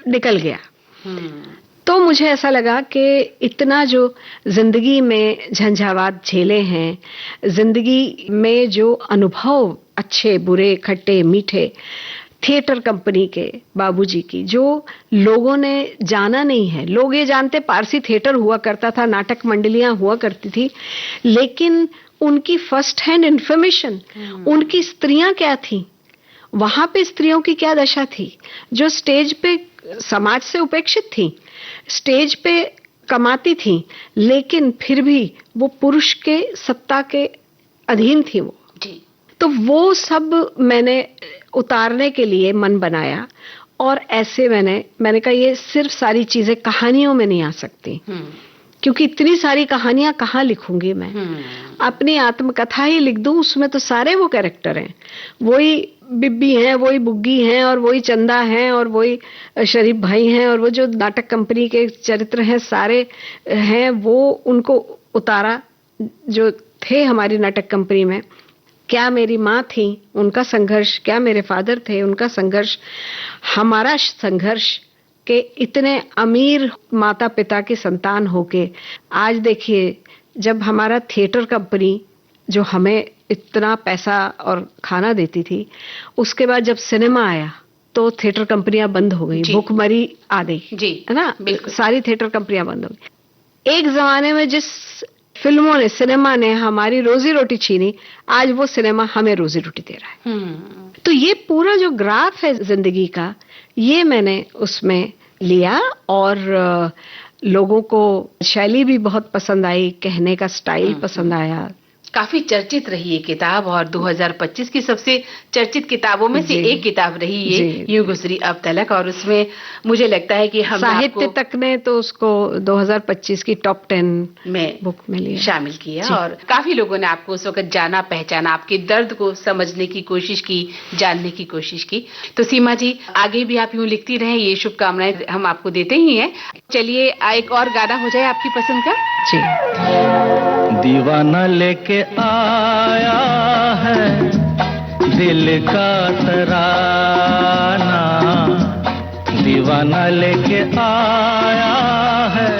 निकल गया। तो मुझे ऐसा लगा कि इतना जो जिंदगी में झंझावात झेले हैं, जिंदगी में जो अनुभव अच्छे बुरे खट्टे मीठे थिएटर कंपनी के बाबूजी की जो लोगों ने जाना नहीं है, लोग ये जानते पारसी थिएटर हुआ करता था, नाटक मंडलियां हुआ करती थी, लेकिन उनकी फर्स्ट हैंड इंफॉर्मेशन, उनकी स्त्रियां क्या थी, वहां पे स्त्रियों की क्या दशा थी, जो स्टेज पे समाज से उपेक्षित थी, स्टेज पे कमाती थी, लेकिन फिर भी वो पुरुष के सत्ता के अधीन थी वो। जी। तो वो सब मैंने उतारने के लिए मन बनाया और ऐसे मैंने कहा ये सिर्फ सारी चीजें कहानियों में नहीं आ सकती, क्योंकि इतनी सारी कहानियां कहाँ लिखूंगी मैं। अपनी आत्मकथा ही लिख दूं, उसमें तो सारे वो कैरेक्टर हैं, वही बिब्बी हैं, वही बुग्गी हैं और वही चंदा हैं और वही शरीफ भाई हैं और वो जो नाटक कंपनी के चरित्र हैं सारे हैं, वो उनको उतारा जो थे हमारी नाटक कंपनी में। क्या मेरी माँ थी, उनका संघर्ष, क्या मेरे फादर थे, उनका संघर्ष, हमारा संघर्ष के इतने अमीर माता पिता के संतान होके आज देखिए जब हमारा थिएटर कंपनी जो हमें इतना पैसा और खाना देती थी, उसके बाद जब सिनेमा आया तो थिएटर कंपनियां बंद हो गई, भूखमरी आ गई, है ना, सारी थिएटर कंपनियां बंद हो गई। एक जमाने में जिस फिल्मों ने, सिनेमा ने हमारी रोजी रोटी छीनी, आज वो सिनेमा हमें रोजी रोटी दे रहा है। तो ये पूरा जो ग्राफ है जिंदगी का, ये मैंने उसमें लिया और लोगों को शैली भी बहुत पसंद आई, कहने का स्टाइल पसंद आया, काफी चर्चित रही ये किताब और 2025 की सबसे चर्चित किताबों में से एक किताब रही ये, यूं गुजरी अब तलक। और उसमें मुझे लगता है कि हम साहित्य तक ने तो उसको 2025 की टॉप 10 में बुक में लिया, शामिल किया। और काफी लोगों ने आपको उस वक्त जाना, पहचाना, आपके दर्द को समझने की कोशिश की, जानने की कोशिश की। तो सीमा जी, आगे भी आप यूं लिखती रहें, ये शुभकामनाएं हम आपको देते ही हैं। चलिए एक और गाना हो जाए आपकी पसंद का। जी। दीवाना लेके आया है दिल का तराना, दीवाना लेके आया है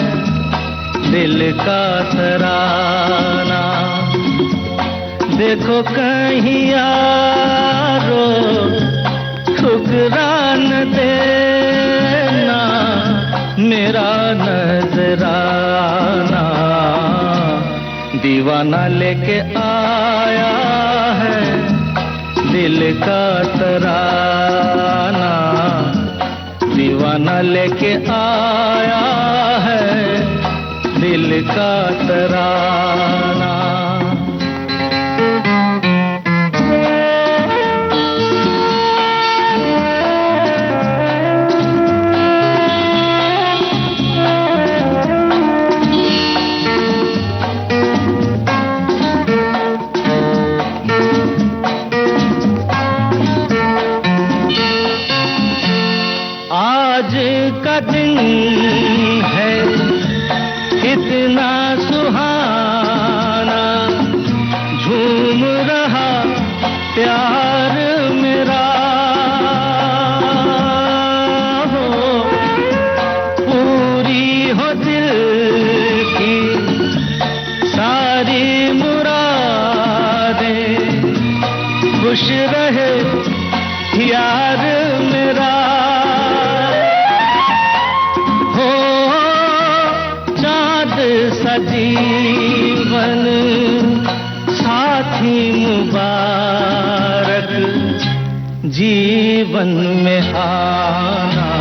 दिल का तराना। देखो कहीं यारो ठुकरा न देना मेरा नजराना, दीवाना लेके आया है दिल का तराना, दीवाना लेके आया है दिल का तराना। आज का दिन है कितना सुहाना, झूम रहा प्यार मेरा हो, पूरी हो दिल की सारी मुरादें, खुश रहे यार मेरा हो, चाँद सा जीवन साथी मुबारक जीवन में आना,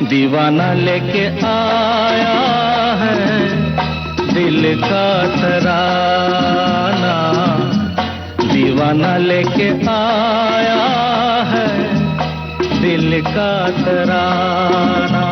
दीवाना लेके आया है दिल का तराना, दीवाना लेके आया है दिल का तराना।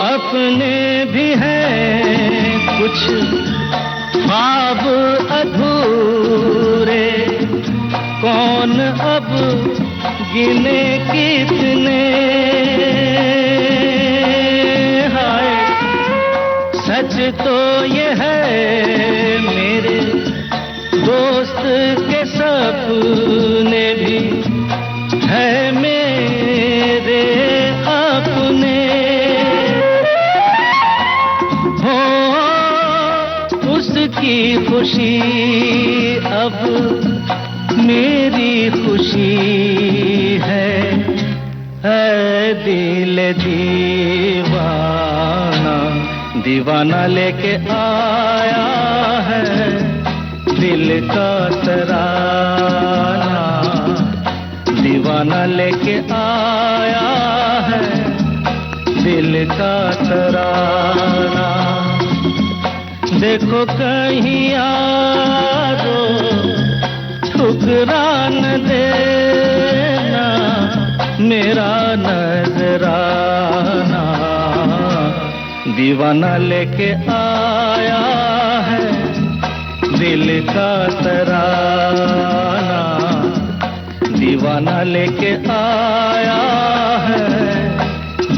अपने भी हैं कुछ ख्वाब अधूरे, कौन अब गिने कितने, हाय सच तो ये है मेरे दोस्त के सपने भी है मेरे अपने, उसकी खुशी अब मेरी खुशी है दिल दीवाना, दीवाना लेके आया है दिल का तराना, दीवाना लेके आया है दिल का तराना। देखो कहीं यारो ठुकरा न देना मेरा नजराना, दीवाना लेके आया है दिल का तराना, दीवाना लेके आया है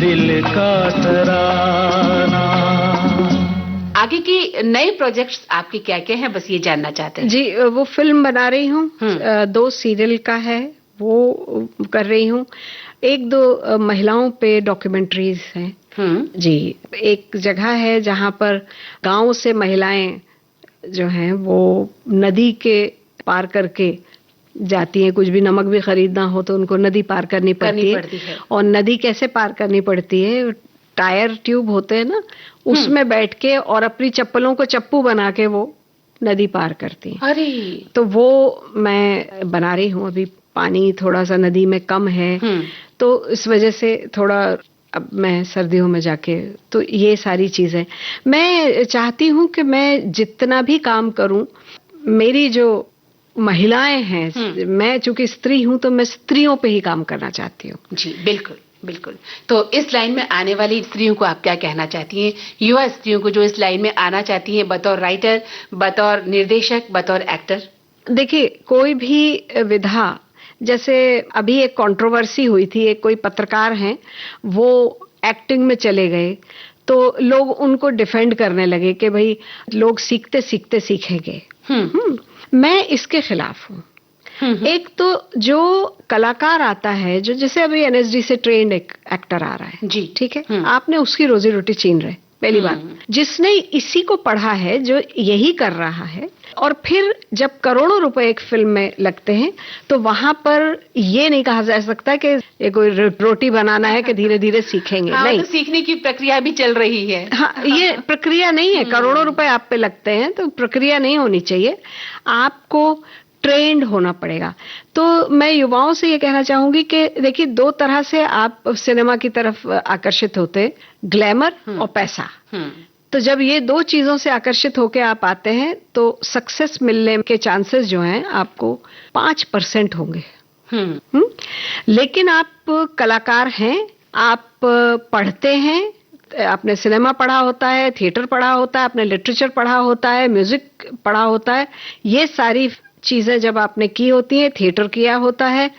दिल का तराना। आगे की नए प्रोजेक्ट्स आपके क्या क्या हैं, बस ये जानना चाहते हैं। जी, वो फिल्म बना रही हूँ, 2 सीरियल का है वो कर रही हूँ, 1-2 महिलाओं पे डॉक्यूमेंट्रीज हैं जी, एक जगह है जहाँ पर गांव से महिलाएं जो हैं वो नदी के पार करके जाती हैं। कुछ भी नमक भी खरीदना हो तो उनको नदी पार करनी पड़ती है। और नदी कैसे पार करनी पड़ती है, टायर ट्यूब होते हैं ना, उसमें बैठ के और अपनी चप्पलों को चप्पू बना के वो नदी पार करती हैं। अरे, तो वो मैं बना रही हूँ। अभी पानी थोड़ा सा नदी में कम है, तो इस वजह से थोड़ा अब मैं सर्दियों में जाके, तो ये सारी चीजें मैं चाहती हूँ कि मैं जितना भी काम करूँ, मेरी जो महिलाएं हैं, मैं चूंकि स्त्री हूँ तो मैं स्त्रियों पे ही काम करना चाहती हूँ। जी बिल्कुल बिल्कुल। तो इस लाइन में आने वाली स्त्रियों को आप क्या कहना चाहती हैं, युवा स्त्रियों को जो इस लाइन में आना चाहती हैं, बतौर राइटर, बतौर निर्देशक, बतौर एक्टर? देखिए, कोई भी विधा, जैसे अभी एक कंट्रोवर्सी हुई थी, एक कोई पत्रकार हैं वो एक्टिंग में चले गए तो लोग उनको डिफेंड करने लगे कि भाई लोग सीखते सीखते सीखेंगे। मैं इसके खिलाफ हूँ। एक तो जो कलाकार आता है, जो जैसे अभी एनएसडी से ट्रेंड एक एक्टर आ रहा है, जी ठीक है, आपने उसकी रोजी रोटी छीन रहे, पहली बात। जिसने इसी को पढ़ा है, जो यही कर रहा है, और फिर जब करोड़ों रुपए एक फिल्म में लगते हैं तो वहां पर ये नहीं कहा जा सकता कि ये कोई रोटी बनाना है कि धीरे धीरे सीखेंगे। हाँ, नहीं, तो सीखने की प्रक्रिया भी चल रही है। हाँ, ये प्रक्रिया नहीं है। करोड़ों रुपए आप पे लगते हैं तो प्रक्रिया नहीं होनी चाहिए, आपको ट्रेंड होना पड़ेगा। तो मैं युवाओं से ये कहना चाहूंगी कि देखिए, दो तरह से आप सिनेमा की तरफ आकर्षित होते, ग्लैमर और पैसा। तो जब ये दो चीजों से आकर्षित होकर आप आते हैं तो सक्सेस मिलने के चांसेस जो हैं आपको 5% होंगे। लेकिन आप कलाकार हैं, आप पढ़ते हैं, आपने सिनेमा पढ़ा होता है, थिएटर पढ़ा होता है, आपने लिटरेचर पढ़ा होता है, म्यूजिक पढ़ा होता है, ये सारी चीजें जब आपने की होती हैं, थिएटर किया होता है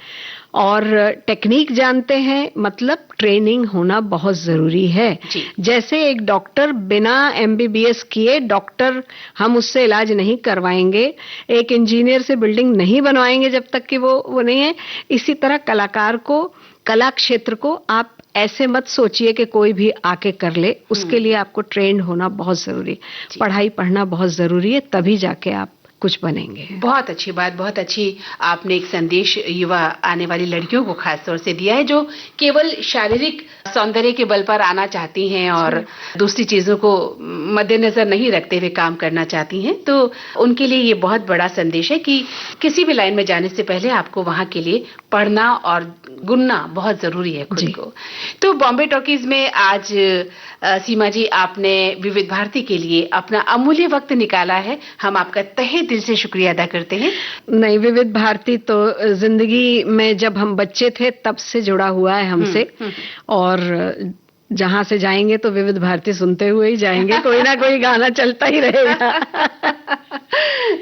और टेक्निक जानते हैं, मतलब ट्रेनिंग होना बहुत जरूरी है। जैसे एक डॉक्टर बिना एमबीबीएस किए डॉक्टर, हम उससे इलाज नहीं करवाएंगे, एक इंजीनियर से बिल्डिंग नहीं बनवाएंगे जब तक कि वो नहीं है। इसी तरह कलाकार को, कला क्षेत्र को आप ऐसे मत सोचिए कि कोई भी आके कर ले, उसके लिए आपको ट्रेंड होना बहुत जरूरी, पढ़ाई पढ़ना बहुत जरूरी है, तभी जाके आप कुछ बनेंगे। बहुत अच्छी बात, बहुत अच्छी आपने एक संदेश युवा आने वाली लड़कियों को खास तौर से दिया है, जो केवल शारीरिक सौंदर्य के बल पर आना चाहती हैं और दूसरी चीजों को मद्देनजर नहीं रखते हुए काम करना चाहती हैं। तो उनके लिए ये बहुत बड़ा संदेश है कि किसी भी लाइन में जाने से पहले आपको वहां के लिए पढ़ना और गुनना बहुत जरूरी है खुद को। तो बॉम्बे टॉकीज में आज सीमा जी, आपने विविध भारती के लिए अपना अमूल्य वक्त निकाला है, हम आपका तहे दिल से शुक्रिया अदा करते हैं। नहीं, विविध भारती तो जिंदगी में जब हम बच्चे थे तब से जुड़ा हुआ है हमसे, और जहां से जाएंगे तो विविध भारती सुनते हुए ही जाएंगे, कोई ना कोई गाना चलता ही रहेगा।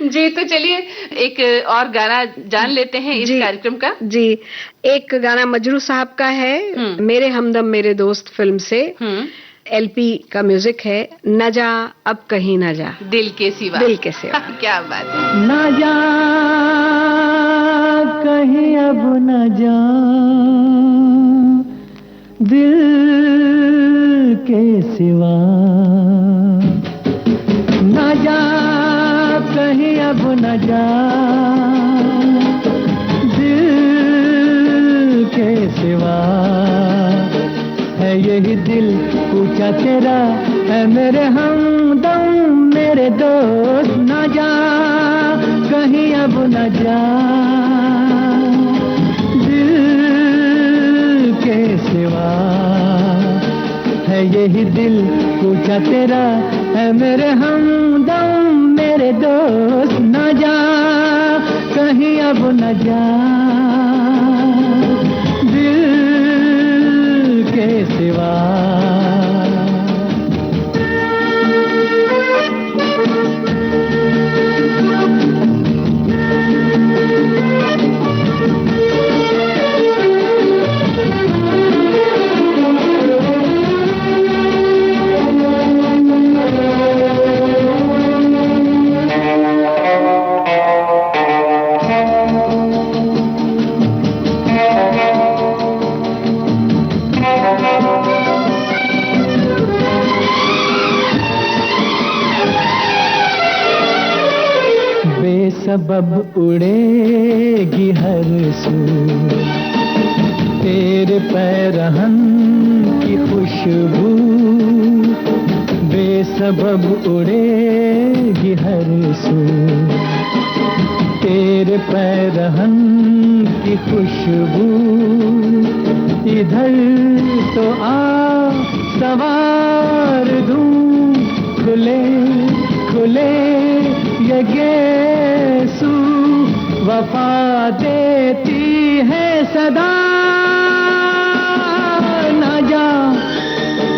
जी, तो चलिए एक और गाना जान लेते हैं इस कार्यक्रम का। जी, एक गाना मजरू साहब का है, मेरे हमदम मेरे दोस्त फिल्म से, एलपी का म्यूजिक है, न जा अब कहीं न जा, दिल के सिवा। दिल के सिवा। क्या बात है। न जा कहीं अब न जा, दिल के सिवा, न जा कहीं अब न जा, दिल के सिवा, है यही दिल पूछा तेरा, है मेरे हमदम मेरे दोस्त, न जा कहीं अब न जा, दिल के सिवा, है यही दिल पूछा तेरा, है मेरे हमदम मेरे दोस्त, न जा कहीं अब न जा, दिल के सिवा। बेसबब उड़ेगी हर सू तेरे पैरहन की खुशबू बेसबब उड़ेगी हर सू तेरे पैरहन की खुशबू इधर तो आ सवार दूं खुले खुले ये गेसू वफा देती है सदा न जा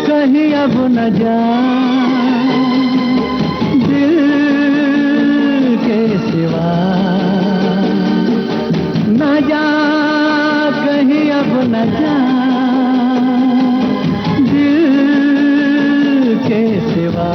कहीं अब न जा दिल के सिवा न जा कहीं अब न जा दिल के सिवा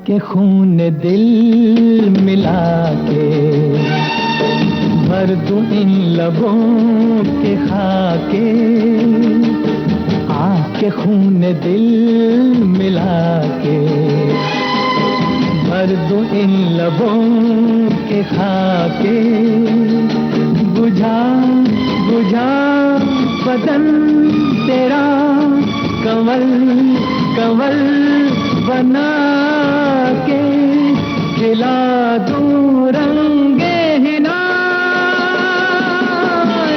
के खून दिल मिला के भर दूं इन लबों के खाके आके खून दिल मिला के भर दूं इन लबों के खाके बुझा बुझा बदन तेरा कंवल कंवल बना के खिला दूं रंगे हिना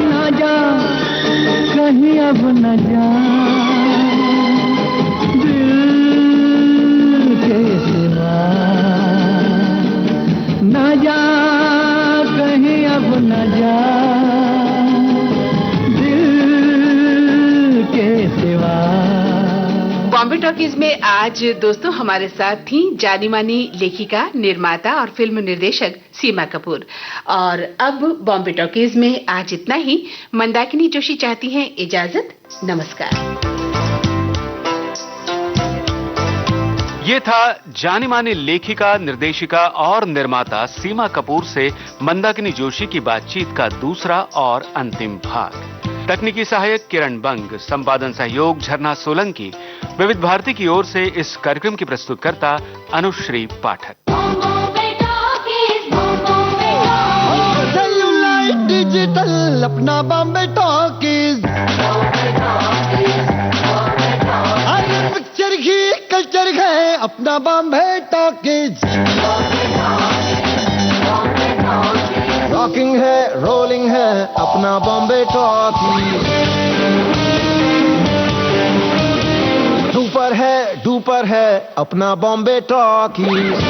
न जा कहीं अब न जा दिल के सिवा न जा कहीं अब न जा दिल के सिवा। बॉम्बे टॉकीज में आज दोस्तों हमारे साथ थी जानी मानी लेखिका, निर्माता और फिल्म निर्देशक सीमा कपूर। और अब बॉम्बे टॉकीज में आज इतना ही। मंदाकिनी जोशी चाहती हैं इजाजत। नमस्कार। ये था जानी मानी लेखिका, निर्देशिका और निर्माता सीमा कपूर से मंदाकिनी जोशी की बातचीत का दूसरा और अंतिम भाग। तकनीकी सहायक किरण बंग, संपादन सहयोग झरना सोलंकी। विविध भारती की ओर से इस कार्यक्रम की प्रस्तुतकर्ता अनुश्री पाठक। सेल्यूलाइट डिजिटल अपना बॉम्बे टॉकीज, अरे पिक्चर ही कल्चर है अपना बॉम्बे टॉकीज। रॉकिंग है रोलिंग है अपना बॉम्बे टॉकीज। सुपर है डुपर है अपना बॉम्बे टॉकीज।